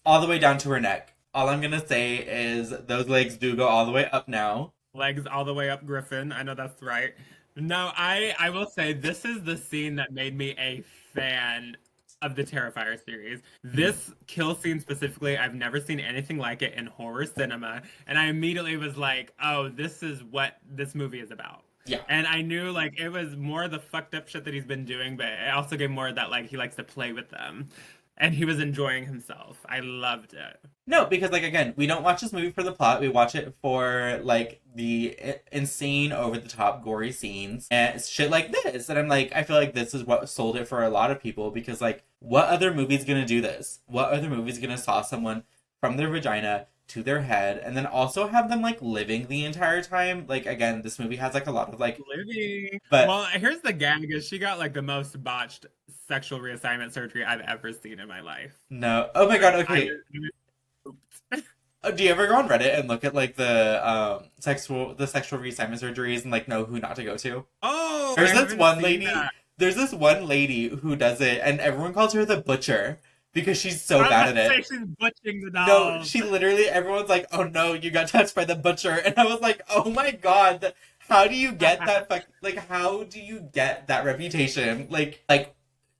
Speaker 3: all the way down to her neck. All I'm gonna say is those legs do go all the way up now.
Speaker 4: Legs all the way up Griffin. I know that's right. No, I will say this is the scene that made me a fan of the Terrifier series. This kill scene specifically, I've never seen anything like it in horror cinema, and I immediately was like, oh, this is what this movie is about.
Speaker 3: Yeah.
Speaker 4: And I knew like it was more the fucked up shit that he's been doing, but it also gave more that like he likes to play with them. And he was enjoying himself. I loved it.
Speaker 3: No, because like again, we don't watch this movie for the plot. We watch it for like the insane, over the top, gory scenes and shit like this. And I'm like, I feel like this is what sold it for a lot of people because like, what other movie's gonna do this? What other movie's gonna saw someone from their vagina to their head and then also have them like living the entire time? Like again, this movie has like a lot of like
Speaker 4: living.
Speaker 3: But
Speaker 4: well, here's the gag: is she got like the most botched sexual reassignment surgery I've ever seen in my life.
Speaker 3: No. Oh my god. Okay. Do you ever go on Reddit and look at like the sexual reassignment surgeries and like know who not to go to?
Speaker 4: Oh,
Speaker 3: There's this one lady. There's this one lady who does it, and everyone calls her the butcher because she's so bad at it.
Speaker 4: She's butchering the doll.
Speaker 3: No, she literally. Everyone's like, "Oh no, you got touched by the butcher," and I was like, "Oh my god, how do you get that? Like, how do you get that reputation? Like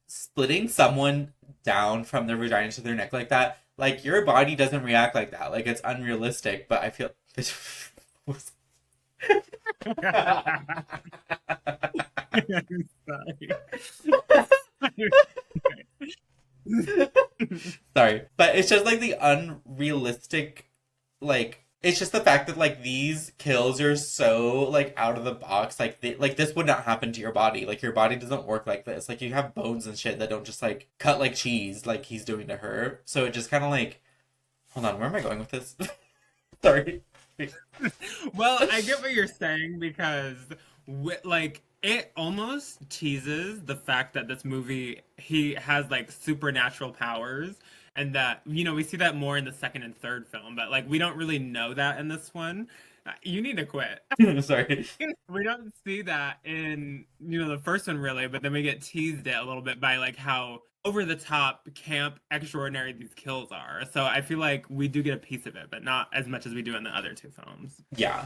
Speaker 3: splitting someone down from their vagina to their neck like that." Like, your body doesn't react like that. Like, it's unrealistic, but I feel... Sorry. But it's just, like, the unrealistic, like... It's just the fact that, like, these kills are so, like, out of the box. Like, this would not happen to your body. Like, your body doesn't work like this. Like, you have bones and shit that don't just, like, cut like cheese like he's doing to her. So it just kind of, like... Hold on, where am I going with this? Sorry.
Speaker 4: Well, I get what you're saying because, like, it almost teases the fact that this movie, he has, like, supernatural powers. And that, you know, we see that more in the second and third film, but, like, we don't really know that in this one. You need to quit.
Speaker 3: Sorry.
Speaker 4: We don't see that in, you know, the first one, really, but then we get teased it a little bit by, like, how over-the-top, camp, extraordinary these kills are. So I feel like we do get a piece of it, but not as much as we do in the other two films.
Speaker 3: Yeah.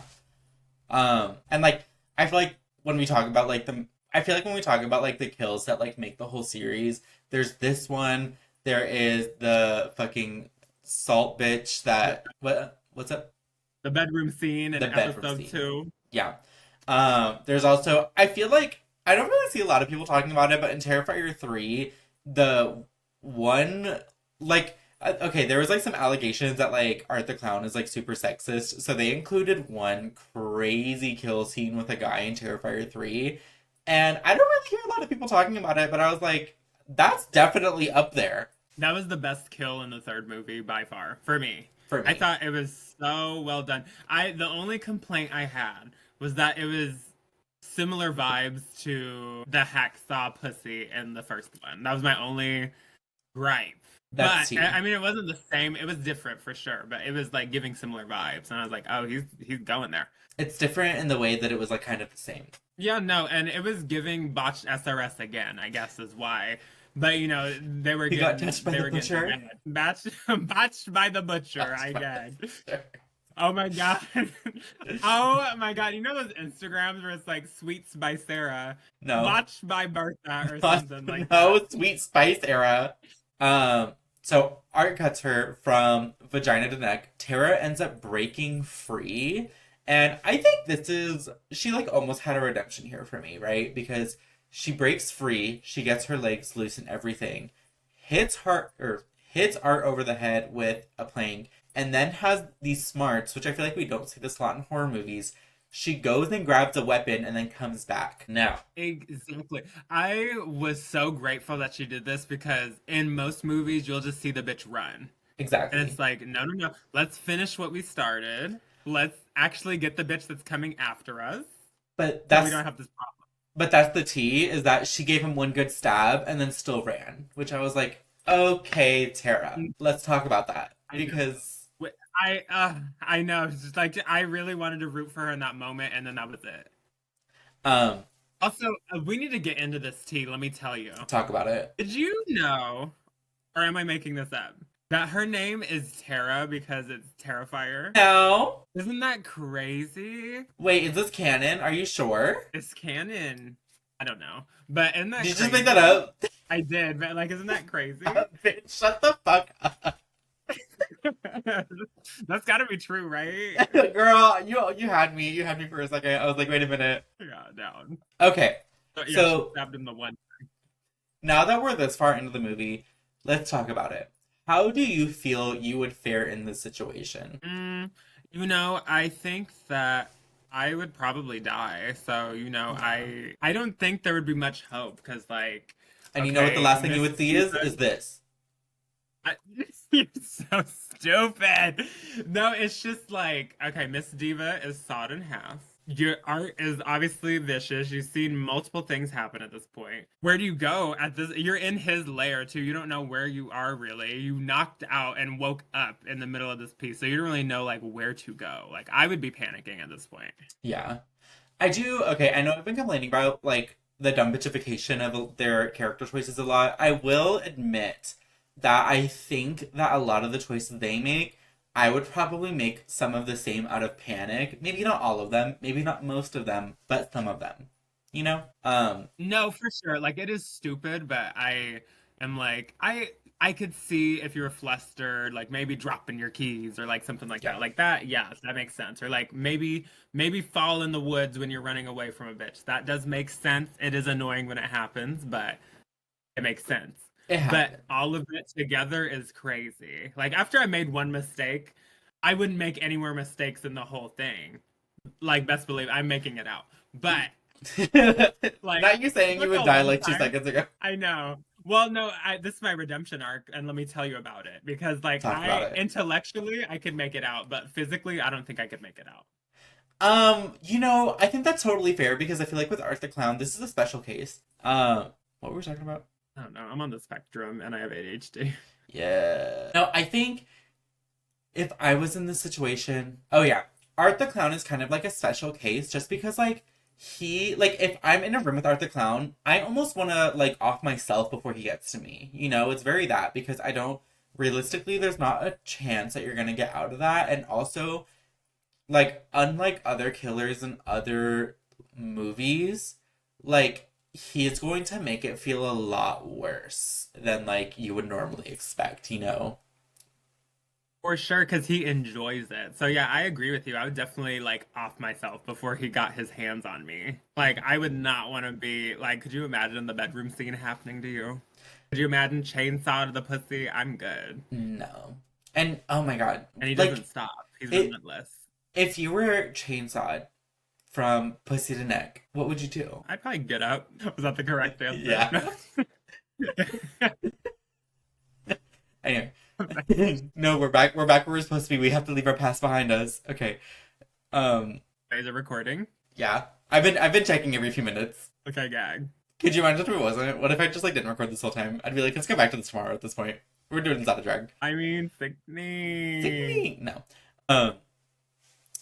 Speaker 3: And, like, I feel like when we talk about, like, the kills that, like, make the whole series, there's this one... There is the fucking salt bitch that... What's up?
Speaker 4: The bedroom scene in episode 2.
Speaker 3: Yeah. There's also... I feel like... I don't really see a lot of people talking about it, but in Terrifier 3, the one like, okay, there was like some allegations that like Art the Clown is like super sexist, so they included one crazy kill scene with a guy in Terrifier 3, and I don't really hear a lot of people talking about it, but I was like, that's definitely up there
Speaker 4: That was the best kill in the third movie by far for me.
Speaker 3: for
Speaker 4: I
Speaker 3: me.
Speaker 4: thought it was so well done. The only complaint I had was that it was similar vibes to the hacksaw pussy in the first one. That was my only gripe.
Speaker 3: That's
Speaker 4: But
Speaker 3: tea.
Speaker 4: I mean, it wasn't the same. It was different for sure, but it was like giving similar vibes, and I was like, oh, he's going there.
Speaker 3: It's different in the way that it was like kind of the same.
Speaker 4: Yeah, no, and it was giving botched SRS again, I guess is why. But you know, they were
Speaker 3: He
Speaker 4: getting
Speaker 3: got touched by
Speaker 4: they
Speaker 3: the
Speaker 4: were
Speaker 3: butcher?
Speaker 4: getting botched by the butcher,
Speaker 3: Touched
Speaker 4: I
Speaker 3: by
Speaker 4: guess.
Speaker 3: the butcher.
Speaker 4: Oh my god. Oh my god. You know those Instagrams where it's like sweets by Sarah,
Speaker 3: No.
Speaker 4: botched by Bertha or something like
Speaker 3: No,
Speaker 4: that.
Speaker 3: Sweet Spice era. So Art cuts her from vagina to neck. Tara ends up breaking free. And I think she like almost had a redemption here for me, right? Because she breaks free, she gets her legs loose and everything, hits Art over the head with a plank, and then has these smarts, which I feel like we don't see this a lot in horror movies. She goes and grabs a weapon and then comes back. Now,
Speaker 4: Exactly. I was so grateful that she did this because in most movies you'll just see the bitch run. And
Speaker 3: exactly.
Speaker 4: it's like, no, no, no. Let's finish what we started. Let's actually get the bitch that's coming after us.
Speaker 3: But
Speaker 4: So we don't have this problem.
Speaker 3: But that's the tea, is that she gave him one good stab and then still ran. Which I was like, okay, Tara, let's talk about that. Because
Speaker 4: I know. It's just like I really wanted to root for her in that moment, and then that was it.
Speaker 3: um
Speaker 4: Also, we need to get into this tea. Let me tell you.
Speaker 3: talk about it.
Speaker 4: Did you know, or am I making this up, that her name is Tara because it's Terrifier?
Speaker 3: No.
Speaker 4: Isn't that crazy?
Speaker 3: Wait, is this canon? Are you sure?
Speaker 4: It's canon. I don't know, but isn't that
Speaker 3: Did you
Speaker 4: crazy?
Speaker 3: just make that up?
Speaker 4: I did, but like, isn't that crazy?
Speaker 3: Bitch, shut the fuck up.
Speaker 4: That's got to be true, right?
Speaker 3: Girl, you had me. You had me for a second. I was like, wait a minute.
Speaker 4: Yeah, down.
Speaker 3: Okay,
Speaker 4: But yeah,
Speaker 3: so
Speaker 4: she stabbed him the one.
Speaker 3: now that we're this far into the movie, let's talk about it. How do you feel you would fare in this situation?
Speaker 4: You know, I think that I would probably die. So, you know, I don't think there would be much hope because, like,
Speaker 3: And you know what the last thing you
Speaker 4: Miss
Speaker 3: would see is
Speaker 4: Diva-
Speaker 3: this.
Speaker 4: You're so stupid. No, it's just like, okay, Miss Diva is sawed in half. Your art is obviously vicious. You've seen multiple things happen at this point. Where do you go at this? You're in his lair too. You don't know where you are really. You knocked out and woke up in the middle of this piece, so you don't really know like where to go. Like I would be panicking at this point.
Speaker 3: Yeah. I do. Okay, I know I've been complaining about like the dumb bitchification of their character choices a lot. I will admit that I think that a lot of the choices they make, I would probably make some of the same out of panic. Maybe not all of them, maybe not most of them, but some of them. You know?
Speaker 4: No, for sure. Like it is stupid, but I am like I could see if you were flustered, like maybe dropping your keys or like something like
Speaker 3: Yeah.
Speaker 4: that. Like that, yes, that makes sense. Or like maybe fall in the woods when you're running away from a bitch. That does make sense. It is annoying when it happens, but it makes sense.
Speaker 3: It happens.
Speaker 4: But all of it together is crazy. Like after I made one mistake, I wouldn't make any more mistakes in the whole thing. Like best believe I'm making it out. But like
Speaker 3: Not you saying you
Speaker 4: took
Speaker 3: would
Speaker 4: a
Speaker 3: die
Speaker 4: long
Speaker 3: like 2
Speaker 4: time.
Speaker 3: seconds ago.
Speaker 4: I know. Well, no, this is my redemption arc, and let me tell you about it. Because, like,
Speaker 3: Talk about it.
Speaker 4: intellectually, I could make it out, but physically, I don't think I could make it out.
Speaker 3: You know, I think that's totally fair because I feel like with Art the Clown, this is a special case. What were we talking about?
Speaker 4: I don't know. I'm on the spectrum, and I have ADHD.
Speaker 3: Yeah. No, I think if I was in this situation, oh yeah, Art the Clown is kind of like a special case just because like if I'm in a room with Art the Clown, I almost want to like off myself before he gets to me. You know, it's very that because I don't realistically there's not a chance that you're going to get out of that, and also like unlike other killers in other movies, like he's going to make it feel a lot worse than like you would normally expect, you know?
Speaker 4: For sure, because he enjoys it. So, yeah, I agree with you. I would definitely, like, off myself before he got his hands on me. Like, I would not want to be, like, could you imagine the bedroom scene happening to you? Could you imagine chainsaw to the pussy? I'm good.
Speaker 3: No. And oh my god.
Speaker 4: And he
Speaker 3: Like,
Speaker 4: doesn't stop. He's
Speaker 3: it-
Speaker 4: relentless.
Speaker 3: if you were chainsawed from pussy to neck, what would you do?
Speaker 4: I'd probably get up. Was that the correct answer?
Speaker 3: Yeah. Anyway. No, we're back where we're supposed to be. We have to leave our past behind us. Okay.
Speaker 4: Is it recording?
Speaker 3: Yeah. I've been checking every few minutes.
Speaker 4: Okay, gag.
Speaker 3: Could you imagine if it wasn't? What if I just like didn't record this whole time? I'd be like, let's go back to this tomorrow at this point. We're doing this out of drag.
Speaker 4: I mean, sickening.
Speaker 3: Sickening. No.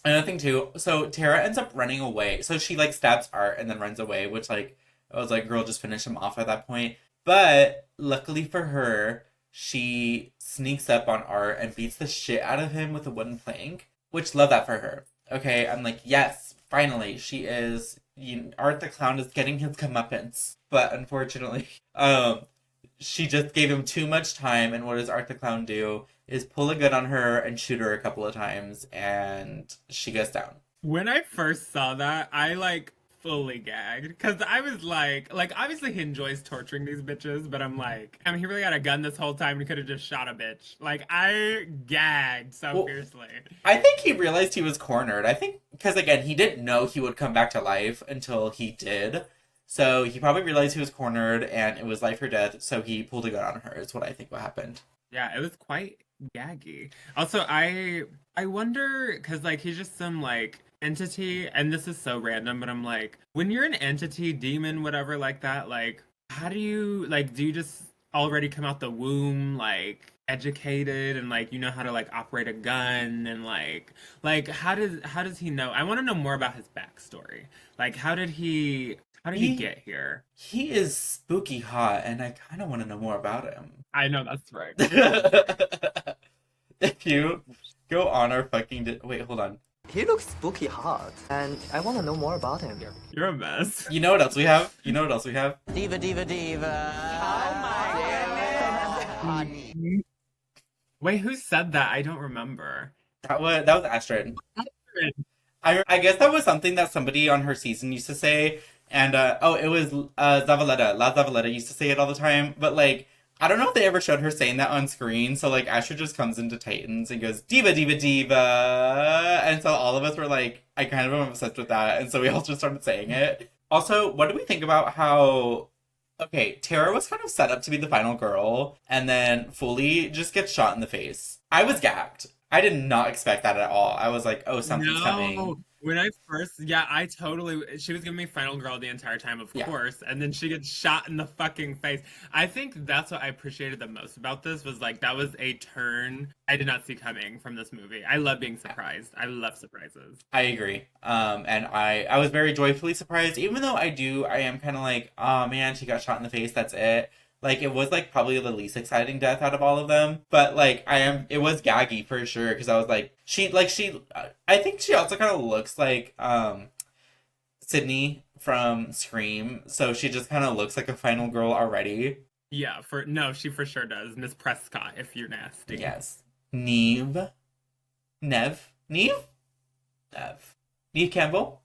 Speaker 3: Another thing too, so Tara ends up running away. So she like stabs Art and then runs away, which like I was like, girl, just finish him off at that point. But luckily for her, she sneaks up on Art and beats the shit out of him with a wooden plank, which love that for her. Okay, I'm like, yes, finally, she is. Art the Clown is getting his comeuppance, but unfortunately, she just gave him too much time. And what does Art the Clown do? Is pull a gun on her and shoot her a couple of times, and she goes down.
Speaker 4: When I first saw that, I like fully gagged because I was like obviously he enjoys torturing these bitches, but I'm like, I mean, he really had a gun this whole time. He could have just shot a bitch. Like, I gagged so fiercely.
Speaker 3: I think he realized he was cornered. I think because again, he didn't know he would come back to life until he did. So he probably realized he was cornered and it was life or death. So he pulled a gun on her. Is what I think what happened.
Speaker 4: Yeah, it was quite gaggy. Also, I wonder because like he's just some like entity, and this is so random, but I'm like, when you're an entity, demon, whatever, like that, like how do you just already come out the womb like educated and like you know how to like operate a gun and like how does he know? I want to know more about his backstory. Like how did he get here?
Speaker 3: He is spooky hot, and I kind of want to know more about him.
Speaker 4: I know, that's right.
Speaker 3: If you go on our fucking... Wait, hold on.
Speaker 2: He looks spooky hot, and I want to know more about him.
Speaker 4: You're a mess.
Speaker 3: You know what else we have?
Speaker 2: Diva, diva, diva. Oh my goodness.
Speaker 4: Wait, who said that? I don't remember.
Speaker 3: That was Astrid. I guess that was something that somebody on her season used to say. And, it was Zavaleta. La Zavaleta used to say it all the time. But, like, I don't know if they ever showed her saying that on screen. So, like, Astrid just comes into Titans and goes, diva, diva, diva. And so all of us were like, I kind of am obsessed with that. And so we all just started saying it. Also, what do we think about how... Okay, Tara was kind of set up to be the final girl, and then Fully just gets shot in the face. I was gagged. I did not expect that at all. I was like, oh, something's coming.
Speaker 4: When I first, she was giving me final girl the entire time, of course, and then she gets shot in the fucking face. I think that's what I appreciated the most about this, was like, that was a turn I did not see coming from this movie. I love being surprised. I love surprises.
Speaker 3: I agree. And I was very joyfully surprised, even though I am kind of like, oh man, she got shot in the face, that's it. Like, it was, like, probably the least exciting death out of all of them. But, like, it was gaggy for sure, because I was like, I think she also kind of looks like, Sydney from Scream. So she just kind of looks like a final girl already.
Speaker 4: Yeah, she for sure does. Miss Prescott, if you're nasty.
Speaker 3: Yes. Neve Campbell?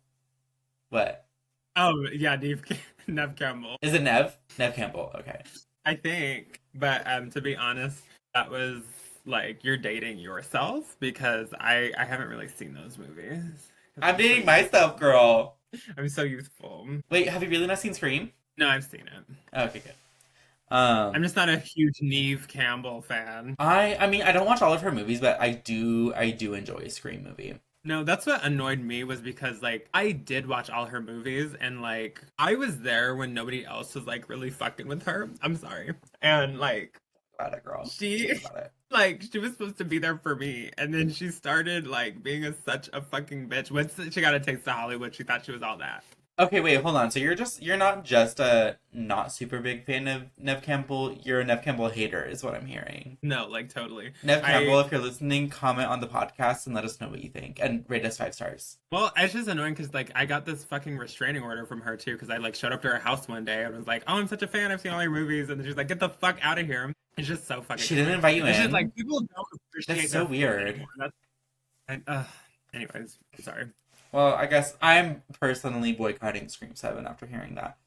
Speaker 3: What?
Speaker 4: Oh, yeah, Neve Campbell.
Speaker 3: Is it Neve? Neve Campbell, okay.
Speaker 4: I think, but to be honest, that was like, you're dating yourself, because I haven't really seen those movies.
Speaker 3: I'm dating myself, girl.
Speaker 4: I'm so youthful.
Speaker 3: Wait, have you really not seen Scream?
Speaker 4: No, I've seen it.
Speaker 3: Okay, good.
Speaker 4: I'm just not a huge Neve Campbell fan.
Speaker 3: I mean, I don't watch all of her movies, but I do enjoy a Scream movie.
Speaker 4: No, that's what annoyed me, was because, like, I did watch all her movies, and, like, I was there when nobody else was, like, really fucking with her. I'm sorry. And, like...
Speaker 3: About it, girl.
Speaker 4: She was supposed to be there for me, and then she started, like, being such a fucking bitch. Once she got a taste of Hollywood, she thought she was all that.
Speaker 3: Okay, wait, hold on. So you're not just a not super big fan of Neve Campbell, you're a Neve Campbell hater, is what I'm hearing.
Speaker 4: No, like, totally.
Speaker 3: Neve Campbell, if you're listening, comment on the podcast and let us know what you think. And rate us 5 stars.
Speaker 4: Well, it's just annoying because, like, I got this fucking restraining order from her, too, because I, like, showed up to her house one day and was like, oh, I'm such a fan, I've seen all your movies. And then she's like, get the fuck out of here. It's just so fucking...
Speaker 3: She didn't invite you in?
Speaker 4: It's just, like, people don't appreciate...
Speaker 3: That's so weird.
Speaker 4: Anyways, sorry.
Speaker 3: Well, I guess I'm personally boycotting Scream 7 after hearing that.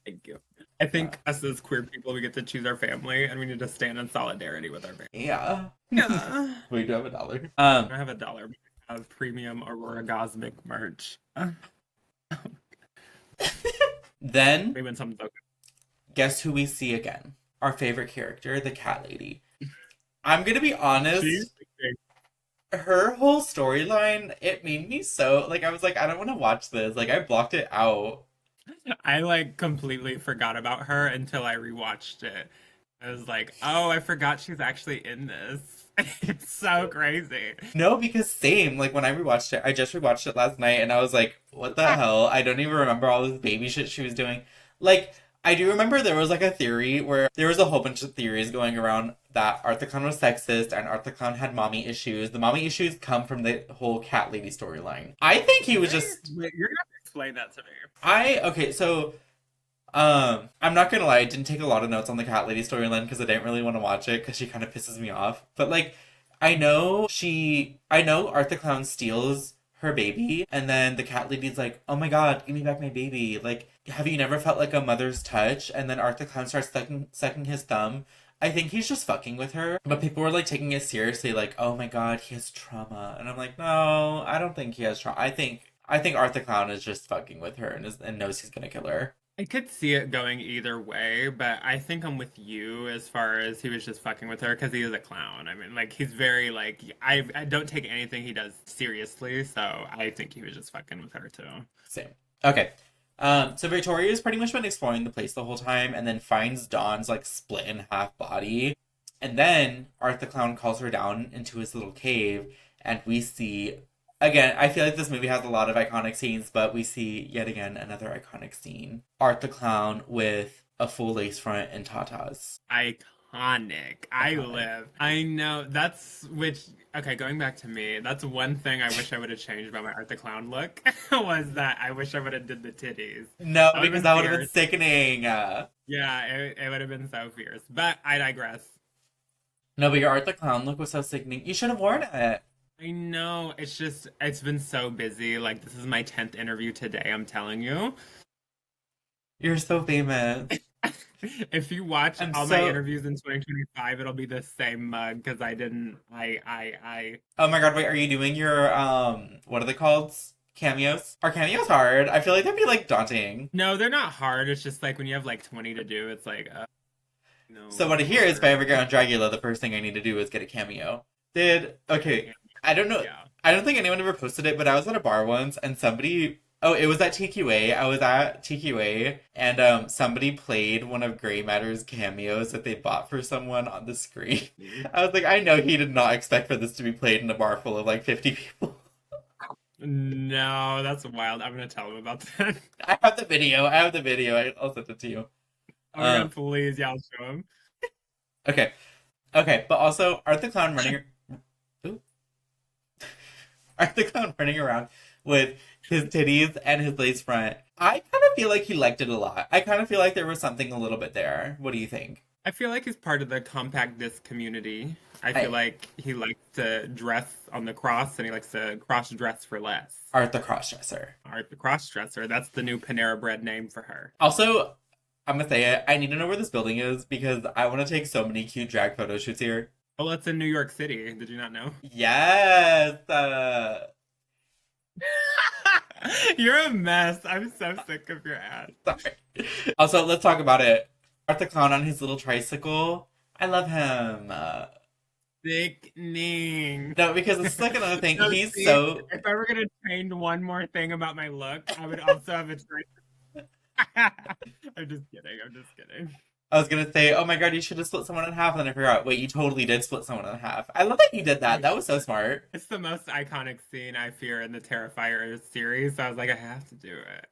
Speaker 4: Thank you. I think us as queer people, we get to choose our family, and we need to stand in solidarity with our family.
Speaker 3: Yeah.
Speaker 4: Yeah.
Speaker 3: We do have $1.
Speaker 4: I have $1 but I have premium Aurora Cosmic merch.
Speaker 3: Then,
Speaker 4: Maybe when something's okay.
Speaker 3: guess who we see again? Our favorite character, the cat lady. I'm gonna be honest. Her whole storyline, it made me so, like, I was like, I don't want to watch this. Like, I blocked it out.
Speaker 4: I like completely forgot about her until I rewatched it. I was like, oh, I forgot she's actually in this. It's so crazy.
Speaker 3: No, because same, like, when I rewatched it, I just rewatched it last night, and I was like, what the hell? I don't even remember all this baby shit she was doing. Like, I do remember there was, like, a theory where there was a whole bunch of theories going around that Art the Clown was sexist and Art the Clown had mommy issues. The mommy issues come from the whole cat lady storyline. I think he was just...
Speaker 4: Wait, you're gonna have to explain that to me.
Speaker 3: Okay, so... I'm not gonna lie, I didn't take a lot of notes on the cat lady storyline because I didn't really want to watch it because she kind of pisses me off. But, like, I know Art the Clown steals her baby, and then the cat lady's like, oh my god, give me back my baby. Like, have you never felt like a mother's touch? And then Art the Clown starts sucking his thumb. I think he's just fucking with her. But people were, like, taking it seriously, like, oh my god, he has trauma. And I'm like, no, I don't think he has trauma. I think Art the Clown is just fucking with her and knows he's gonna kill her.
Speaker 4: I could see it going either way, but I think I'm with you as far as he was just fucking with her because he is a clown. I mean, like, he's very, like, I don't take anything he does seriously, so I think he was just fucking with her, too.
Speaker 3: Same. Okay. So Victoria's pretty much been exploring the place the whole time and then finds Dawn's, like, split in half body. And then Art the Clown calls her down into his little cave and we see... Again, I feel like this movie has a lot of iconic scenes, but we see, yet again, another iconic scene. Art the Clown with a full lace front and tatas.
Speaker 4: Iconic. I live. I know. Okay, going back to me, that's one thing I wish I would have changed about my Art the Clown look, was that I wish I would have did the titties.
Speaker 3: No, because that would have been sickening.
Speaker 4: Yeah, it would have been so fierce. But I digress.
Speaker 3: No, but your Art the Clown look was so sickening. You should have worn it.
Speaker 4: I know, it's been so busy. Like, this is my 10th interview today, I'm telling you.
Speaker 3: You're so famous.
Speaker 4: If you watch all my interviews in 2025, it'll be the same mug, because I didn't,
Speaker 3: Oh my god, wait, are you doing your, what are they called? Cameos? Are cameos hard? I feel like that'd be, like, daunting.
Speaker 4: No, they're not hard, it's just, like, when you have, like, 20 to do, it's like, no.
Speaker 3: So what I hear is, if I ever get on Dragula, the first thing I need to do is get a cameo. Okay. I don't know. Yeah. I don't think anyone ever posted it, but I was at a bar once and somebody... Oh, it was at TQA. I was at TQA and somebody played one of Grey Matter's cameos that they bought for someone on the screen. I was like, I know he did not expect for this to be played in a bar full of like 50 people.
Speaker 4: No, that's wild. I'm going to tell him about that.
Speaker 3: I have the video. I'll send it to you.
Speaker 4: Oh my god, please. Yeah, I'll show him.
Speaker 3: Okay, but also, Art the Clown running... Art the Clown running around with his titties and his lace front. I kind of feel like he liked it a lot. I kind of feel like there was something a little bit there. What do you think?
Speaker 4: I feel like he's part of the compact disc community. I feel like he likes to dress on the cross and he likes to cross-dress for less.
Speaker 3: Art the Crossdresser.
Speaker 4: Art the Crossdresser. That's the new Panera Bread name for her.
Speaker 3: Also, I'm gonna say it, I need to know where this building is because I want to take so many cute drag photo shoots here.
Speaker 4: Oh, it's in New York City. Did you not know?
Speaker 3: Yes!
Speaker 4: You're a mess. I'm so sick of your ass.
Speaker 3: Sorry. Also, let's talk about it. Art the Clown on his little tricycle. I love him.
Speaker 4: Sickening.
Speaker 3: No, because it's like another thing.
Speaker 4: No,
Speaker 3: He's
Speaker 4: see,
Speaker 3: so...
Speaker 4: If I were going to change one more thing about my look, I would also have a tricycle. I'm just kidding.
Speaker 3: I was gonna say, oh my god, you should have split someone in half, and then I forgot. Wait, you totally did split someone in half. I love that you did that. That was so smart.
Speaker 4: It's the most iconic scene, I fear, in the Terrifier series, so I was like, I have to do it.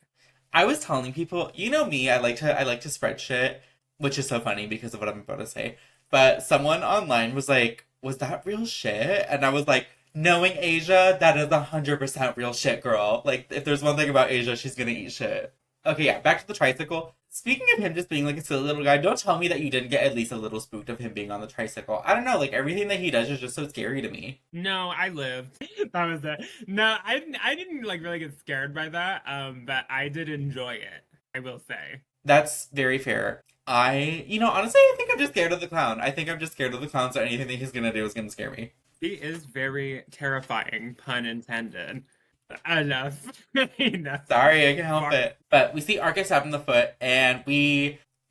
Speaker 3: I was telling people, you know me, I like to spread shit, which is so funny because of what I'm about to say. But someone online was like, was that real shit? And I was like, knowing Asia, that is 100% real shit, girl. Like, if there's one thing about Asia, she's gonna eat shit. Okay, yeah, back to the tricycle. Speaking of him just being like a silly little guy, don't tell me that you didn't get at least a little spooked of him being on the tricycle. I don't know, like everything that he does is just so scary to me.
Speaker 4: No, I lived. That was it. No, I didn't like really get scared by that. But I did enjoy it, I will say.
Speaker 3: That's very fair. Honestly, I think I'm just scared of the clown. I think I'm just scared of the clown, so anything that he's gonna do is gonna scare me.
Speaker 4: He is very terrifying, pun intended. Enough. Enough.
Speaker 3: Sorry, I can help
Speaker 4: Far-
Speaker 3: it. But we see Art get stabbed in the foot, and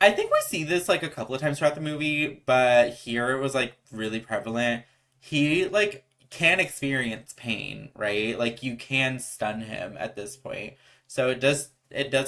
Speaker 3: I think we see this like a couple of times throughout the movie, but here it was like really prevalent. He like can experience pain, right? Like you can stun him at this point. So it does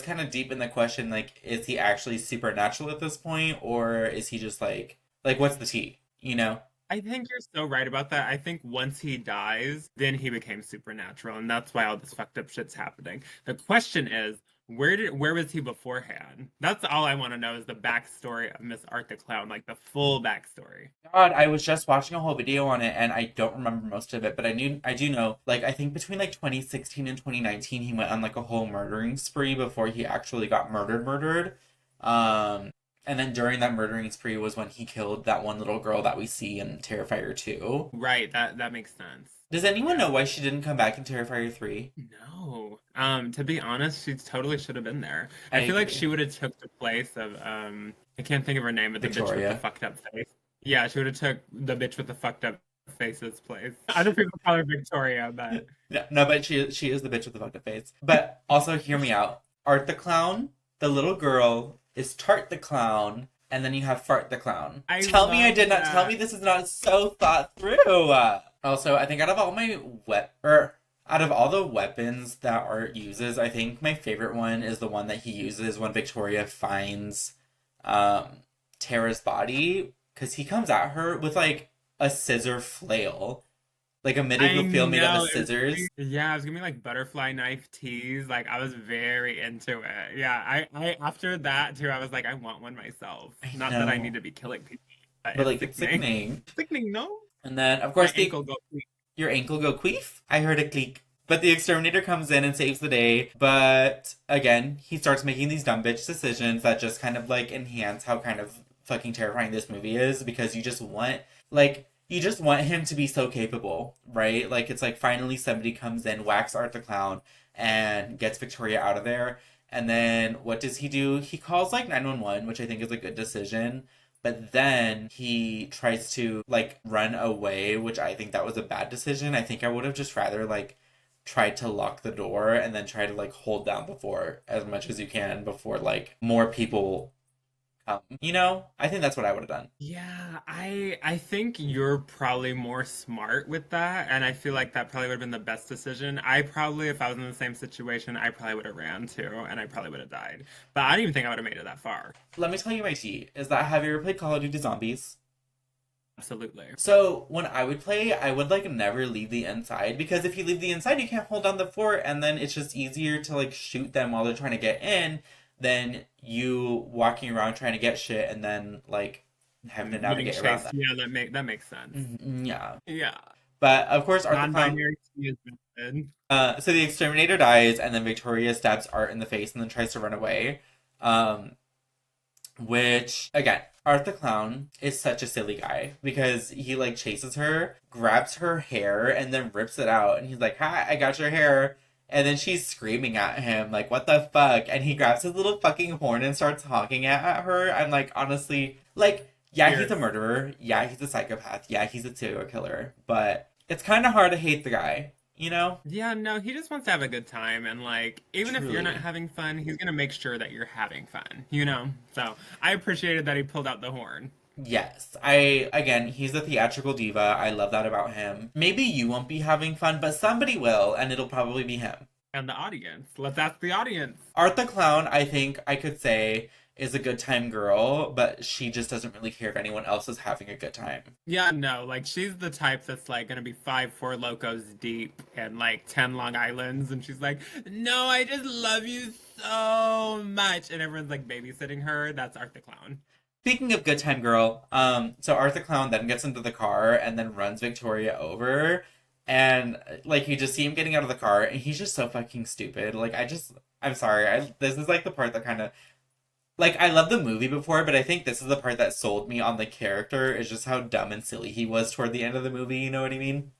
Speaker 3: kind of deepen the question, like, is he actually supernatural at this point, or is he just like what's the tea? You know?
Speaker 4: I think you're so right about that. I think once he dies, then he became supernatural, and that's why all this fucked up shit's happening. The question is, where was he beforehand? That's all I want to know is the backstory of Miss Art the Clown, like the full backstory.
Speaker 3: God, I was just watching a whole video on it and I don't remember most of it, but I do know, like, I think between like 2016 and 2019 he went on like a whole murdering spree before he actually got murdered. And then during that murdering spree was when he killed that one little girl that we see in Terrifier 2.
Speaker 4: Right, that makes sense.
Speaker 3: Does anyone know why she didn't come back in Terrifier 3?
Speaker 4: No. To be honest, she totally should have been there.
Speaker 3: I
Speaker 4: I feel like
Speaker 3: agree.
Speaker 4: she would have took the place of I can't think of her name, but the bitch with
Speaker 3: Victoria.
Speaker 4: the fucked up face. Yeah, she would have took the bitch with the fucked up face's place. Other people call her Victoria, but
Speaker 3: No, but she is the bitch with the fucked up face. But also, hear me out. Art the Clown, the little girl, is Tart the Clown, and then you have Fart the Clown.
Speaker 4: I
Speaker 3: Tell me I
Speaker 4: love
Speaker 3: did not.
Speaker 4: that.
Speaker 3: Tell me this is not so thought through. Also, I think out of all out of all the weapons that Art uses, I think my favorite one is the one that he uses when Victoria finds Tara's body, because he comes at her with like a scissor flail, like a medieval flail made out of scissors.
Speaker 4: Yeah, it was gonna be like butterfly knife tease. Like I was very into it. Yeah, I after that too, I was like, I want one myself.
Speaker 3: I
Speaker 4: Not that I
Speaker 3: know.
Speaker 4: need to be killing people,
Speaker 3: But like it's sickening.
Speaker 4: Sickening, no.
Speaker 3: And then of
Speaker 4: My
Speaker 3: course
Speaker 4: ankle go.
Speaker 3: your ankle go queef. I heard a cleek. But the exterminator comes in and saves the day. But again, he starts making these dumb bitch decisions that just kind of like enhance how kind of fucking terrifying this movie is, because you just want him to be so capable, right? Like it's like finally somebody comes in, whacks Art the Clown, and gets Victoria out of there. And then what does he do? He calls like 911, which I think is a good decision. But then he tries to like run away, which I think that was a bad decision. I think I would have just rather like tried to lock the door and then try to like hold down the fort as much as you can before like more people come. I think that's what I would have done.
Speaker 4: Yeah, I think you're probably more smart with that, and I feel like that probably would have been the best decision. I probably, if I was in the same situation, I probably would have ran too, and I probably would have died. But I don't even think I would have made it that far.
Speaker 3: Let me tell you my tea is that, have you ever played Call of Duty Zombies?
Speaker 4: Absolutely.
Speaker 3: So when I would play, I would like never leave the inside, because if you leave the inside, you can't hold down the fort, and then it's just easier to like shoot them while they're trying to get in than you walking around trying to get shit and then like having to navigate around that.
Speaker 4: Yeah, that makes sense.
Speaker 3: Yeah.
Speaker 4: Yeah.
Speaker 3: But of course, Art the Clown.
Speaker 4: Non-binary T is method.
Speaker 3: So the exterminator dies, and then Victoria stabs Art in the face and then tries to run away. Which again, Art the Clown is such a silly guy, because he like chases her, grabs her hair, and then rips it out, and he's like, "Hi, I got your hair." And then she's screaming at him, like, what the fuck? And he grabs his little fucking horn and starts honking at her. I'm like, honestly, like, yeah, he's a murderer. Yeah, he's a psychopath. Yeah, he's a serial killer. But it's kind of hard to hate the guy, you know?
Speaker 4: Yeah, no, he just wants to have a good time, and like, even if you're not
Speaker 3: Truly.
Speaker 4: having fun, he's gonna make sure that you're having fun, you know? So I appreciated that he pulled out the horn.
Speaker 3: Yes. He's a theatrical diva. I love that about him. Maybe you won't be having fun, but somebody will, and it'll probably be him.
Speaker 4: And the audience. Let's ask the audience.
Speaker 3: Art the Clown, I think I could say, is a good time girl, but she just doesn't really care if anyone else is having a good time.
Speaker 4: Yeah, no, like she's the type that's like gonna be 5'4" locos deep and like 10 Long Islands, and she's like, no, I just love you so much, and everyone's like babysitting her. That's Art the Clown.
Speaker 3: Speaking of good time girl, so Art the Clown then gets into the car and then runs Victoria over, and like you just see him getting out of the car, and he's just so fucking stupid. Like I'm sorry, this is like the part that kind of, like, I love the movie before, but I think this is the part that sold me on the character, is just how dumb and silly he was toward the end of the movie. You know what I mean?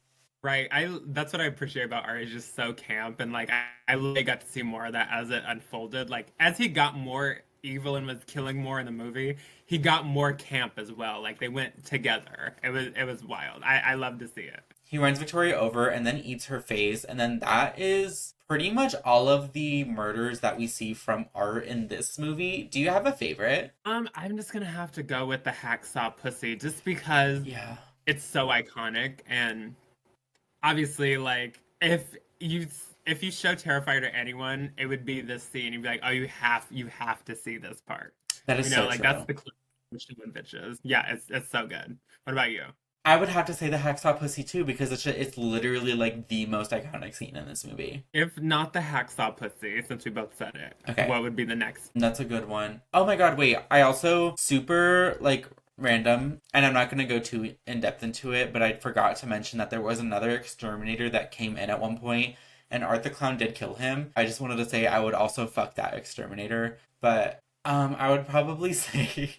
Speaker 4: Right. That's what I appreciate about Art. Is just so camp, and like I really got to see more of that as it unfolded. Like as he got more evil and was killing more in the movie, he got more camp as well. Like they went together. It was wild. I love to see it.
Speaker 3: He runs Victoria over and then eats her face, and then that is pretty much all of the murders that we see from Art in this movie. Do you have a favorite?
Speaker 4: I'm just gonna have to go with the hacksaw pussy just because it's so iconic, and obviously, like if you show Terrifier to anyone, it would be this scene. You'd be like, oh, you have to see this part.
Speaker 3: That is so
Speaker 4: like
Speaker 3: true.
Speaker 4: that's the clip of showing bitches. Yeah, it's so good. What about you?
Speaker 3: I would have to say the hacksaw pussy too, because it's literally like the most iconic scene in this movie.
Speaker 4: If not the hacksaw pussy, since we both said it,
Speaker 3: okay,
Speaker 4: what would be the next?
Speaker 3: That's a good one. Oh my god, wait. I also super like random, and I'm not going to go too in depth into it, but I forgot to mention that there was another exterminator that came in at one point, and Art the Clown did kill him. I just wanted to say I would also fuck that exterminator, but I would probably say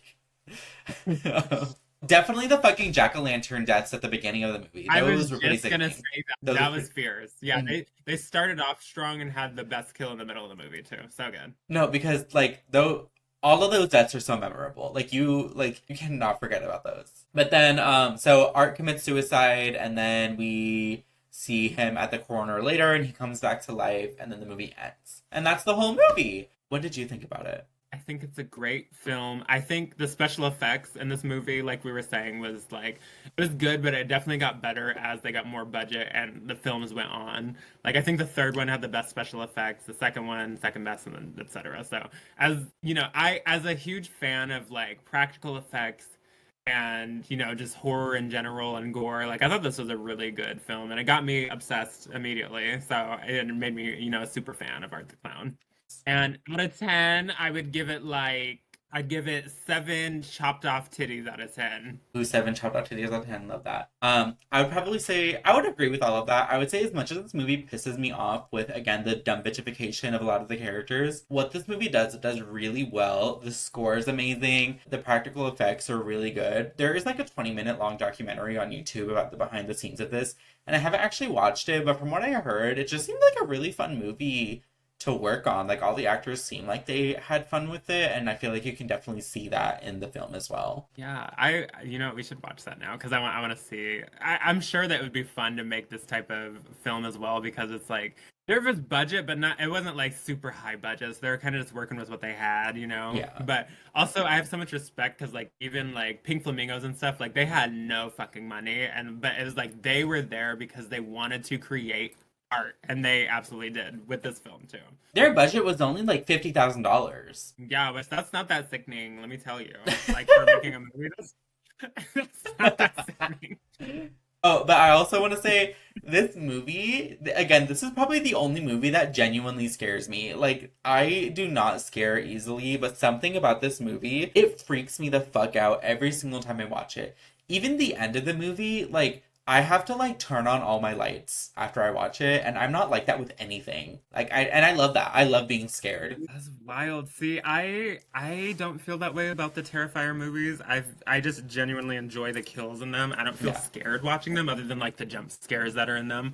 Speaker 3: definitely the fucking jack-o'-lantern deaths at the beginning of the movie.
Speaker 4: I was
Speaker 3: were
Speaker 4: just
Speaker 3: pretty
Speaker 4: gonna
Speaker 3: sickening.
Speaker 4: say that was fierce. Yeah, they started off strong and had the best kill in the middle of the movie too. So good.
Speaker 3: No, because like though all of those deaths are so memorable. You cannot forget about those. But then so Art commits suicide, and then we see him at the coroner later, and he comes back to life, and then the movie ends. And that's the whole movie. What did you think about it?
Speaker 4: I think it's a great film. I think the special effects in this movie, like we were saying, was like, it was good, but it definitely got better as they got more budget and the films went on. Like, I think the third one had the best special effects, the second one, second best, and then etc. So, as you know, as a huge fan of like practical effects and, you know, just horror in general and gore, like, I thought this was a really good film, and it got me obsessed immediately. So, it made me, you know, a super fan of Art the Clown. And out of 10, I'd give it 7 chopped off titties out of 10.
Speaker 3: Ooh, 7 chopped off titties out of 10. Love that. I would probably say, I would agree with all of that. I would say as much as this movie pisses me off with, again, the dumb bitchification of a lot of the characters, what this movie does, it does really well. The score is amazing. The practical effects are really good. There is like a 20-minute long documentary on YouTube about the behind the scenes of this, and I haven't actually watched it, but from what I heard, it just seemed like a really fun movie to work on. Like all the actors seem like they had fun with it, and I feel like you can definitely see that in the film as well.
Speaker 4: Yeah, we should watch that now because I want to see. I'm sure that it would be fun to make this type of film as well, because it's like there was budget, but it wasn't like super high budgets. They're kind of just working with what they had, you know.
Speaker 3: Yeah.
Speaker 4: But also I have so much respect because like even like Pink Flamingos and stuff, like they had no fucking money, but it was like they were there because they wanted to create art, and they absolutely did with this film too.
Speaker 3: Their budget was only like $50,000.
Speaker 4: Yeah, but that's not that sickening, let me tell you. Like for making a movie, that's not that sickening.
Speaker 3: Oh, but I also want to say this movie, again, this is probably the only movie that genuinely scares me. Like, I do not scare easily, but something about this movie, it freaks me the fuck out every single time I watch it. Even the end of the movie, like, I have to like turn on all my lights after I watch it, and I'm not like that with anything. Like I love that. I love being scared.
Speaker 4: That's wild. See, I don't feel that way about the Terrifier movies. I just genuinely enjoy the kills in them. I don't feel scared watching them, other than like the jump scares that are in them.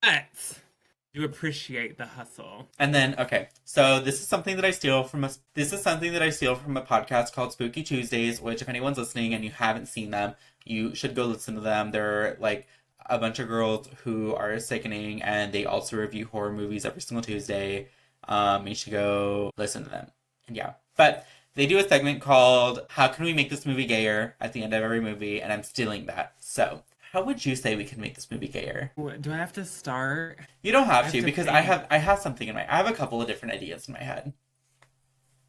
Speaker 4: But you appreciate the hustle.
Speaker 3: And then okay, so this is something that I steal from a podcast called Spooky Tuesdays, which if anyone's listening and you haven't seen them, you should go listen to them. They're like a bunch of girls who are sickening, and they also review horror movies every single Tuesday. You should go listen to them. And yeah. But they do a segment called How Can We Make This Movie Gayer at the end of every movie, and I'm stealing that. So how would you say we can make this movie gayer?
Speaker 4: Do I have to start?
Speaker 3: You don't have to, because I have something in I have a couple of different ideas in my head.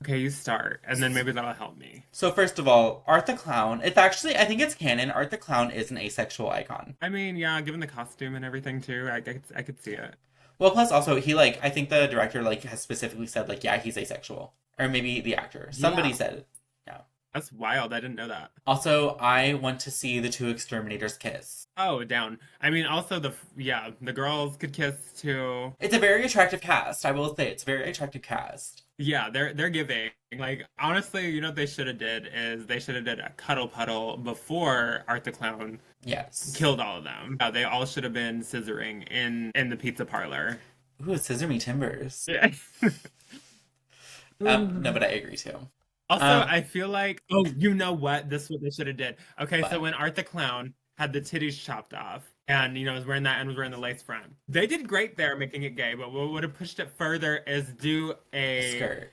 Speaker 4: Okay, you start, and then maybe that'll help me.
Speaker 3: So first of all, Art the Clown, I think it's canon, Art the Clown is an asexual icon.
Speaker 4: I mean, yeah, given the costume and everything too, I could see it.
Speaker 3: Well, plus also, he like, I think the director like has specifically said like, yeah, he's asexual. Or maybe the actor. Somebody said it. Yeah.
Speaker 4: That's wild, I didn't know that.
Speaker 3: Also, I want to see the two exterminators kiss.
Speaker 4: Oh, down. I mean, also the girls could kiss too.
Speaker 3: It's a very attractive cast, I will say. It's a very attractive cast.
Speaker 4: Yeah, they're giving. Like, honestly, you know what they should have did a cuddle puddle before Art the Clown killed all of them. They all should have been scissoring in the pizza parlor.
Speaker 3: Ooh, scissor me timbers.
Speaker 4: Yeah.
Speaker 3: No, but I agree too.
Speaker 4: Also,
Speaker 3: Um,
Speaker 4: I feel like, oh, you know what? This is what they should have did. Okay, so
Speaker 3: but
Speaker 4: when Art the Clown had the titties chopped off and, was wearing that and was wearing the lace front, they did great there making it gay, but what would have pushed it further is do
Speaker 3: a
Speaker 4: a
Speaker 3: skirt.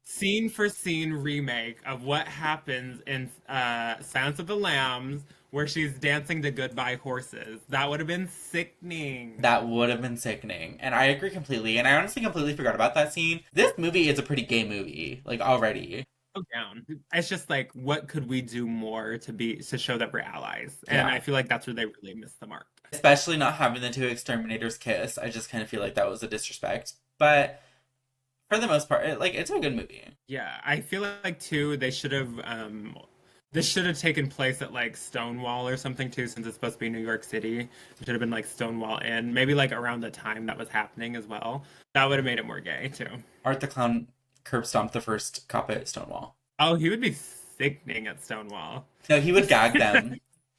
Speaker 4: scene for scene remake of what happens in Silence of the Lambs where she's dancing to Goodbye Horses. That would have been sickening.
Speaker 3: That would have been sickening. And I agree completely. And I honestly completely forgot about that scene. This movie is a pretty gay movie, like already.
Speaker 4: Down. It's just like, what could we do more to show that we're allies? And
Speaker 3: Yeah.
Speaker 4: I feel like that's where they really missed the mark.
Speaker 3: Especially not having the two exterminators kiss. I just kind of feel like that was a disrespect. But for the most part, it's a good movie.
Speaker 4: Yeah, I feel like too they should have this should have taken place at like Stonewall or something too, since it's supposed to be New York City. It should have been like Stonewall Inn, maybe like around the time that was happening as well. That would have made it more gay too.
Speaker 3: Art the Clown curb stomped the first cop at Stonewall.
Speaker 4: Oh, he would be sickening at Stonewall.
Speaker 3: No, he would gag them.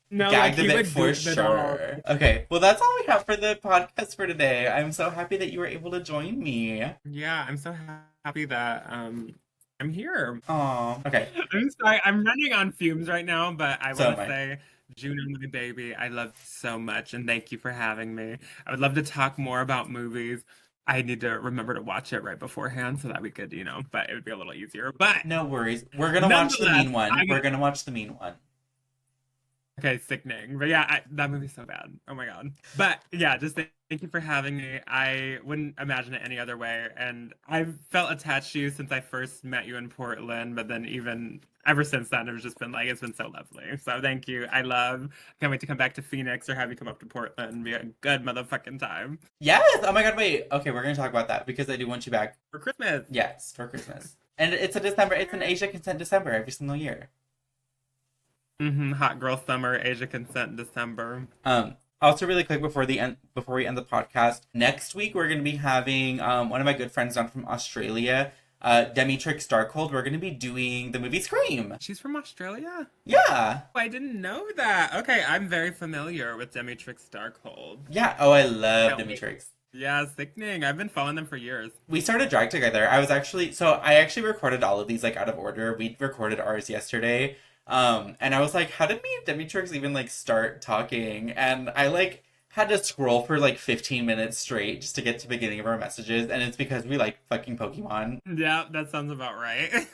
Speaker 4: No,
Speaker 3: Gagged
Speaker 4: like,
Speaker 3: a
Speaker 4: he
Speaker 3: bit
Speaker 4: would
Speaker 3: for
Speaker 4: boot the dog.
Speaker 3: sure. Okay, well, that's all we have for the podcast for today. I'm so happy that you were able to join me.
Speaker 4: Yeah, I'm so happy that I'm here.
Speaker 3: Aw. Okay.
Speaker 4: I'm sorry, I'm running on fumes right now, but I
Speaker 3: So
Speaker 4: want to
Speaker 3: am I.
Speaker 4: say, Juno, my baby, I love you so much, and thank you for having me. I would love to talk more about movies. I need to remember to watch it right beforehand so that we could, but it would be a little easier. But
Speaker 3: No worries. We're gonna watch the
Speaker 4: nonetheless,
Speaker 3: mean one. We're gonna watch the mean one.
Speaker 4: okay, sickening. But yeah, that movie's so bad. Oh my god. But yeah, just thank you for having me. I wouldn't imagine it any other way. And I've felt attached to you since I first met you in Portland. But then even ever since then, it's just been it's been so lovely. So thank you. I can't wait to come back to Phoenix or have you come up to Portland and be a good motherfucking time.
Speaker 3: Yes! Oh my god, wait. Okay, we're gonna talk about that because I do want you back.
Speaker 4: For Christmas.
Speaker 3: Yes, for Christmas. And it's an Asia Consent December every single year.
Speaker 4: Hot girl summer, Asia Consent December.
Speaker 3: Also really quick before we end the podcast, next week we're gonna be having one of my good friends down from Australia, Demitrix Darkhold. We're gonna be doing the movie Scream.
Speaker 4: She's from Australia?
Speaker 3: Yeah.
Speaker 4: Oh, I didn't know that. Okay, I'm very familiar with Demitrix Darkhold.
Speaker 3: Yeah. Oh, I love
Speaker 4: Can't wait.
Speaker 3: Demitrix.
Speaker 4: Yeah, sickening. I've been following them for years.
Speaker 3: We started drag together. I actually recorded all of these out of order. We recorded ours yesterday. And I was like, how did me and Demitrix even start talking? And I had to scroll for 15 minutes straight just to get to the beginning of our messages, and it's because we like fucking Pokemon.
Speaker 4: Yeah, that sounds about right.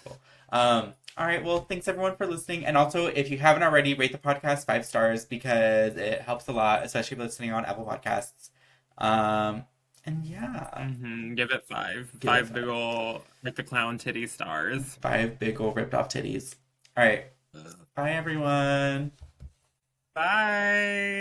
Speaker 3: Cool. All right, well, thanks everyone for listening. And also, if you haven't already, rate the podcast 5 stars because it helps a lot, especially if listening on Apple Podcasts. And yeah.
Speaker 4: Give it 5.
Speaker 3: Give it
Speaker 4: 5 big ol' like the clown titty stars.
Speaker 3: 5 big old ripped off titties. All right. Bye, everyone.
Speaker 4: Bye.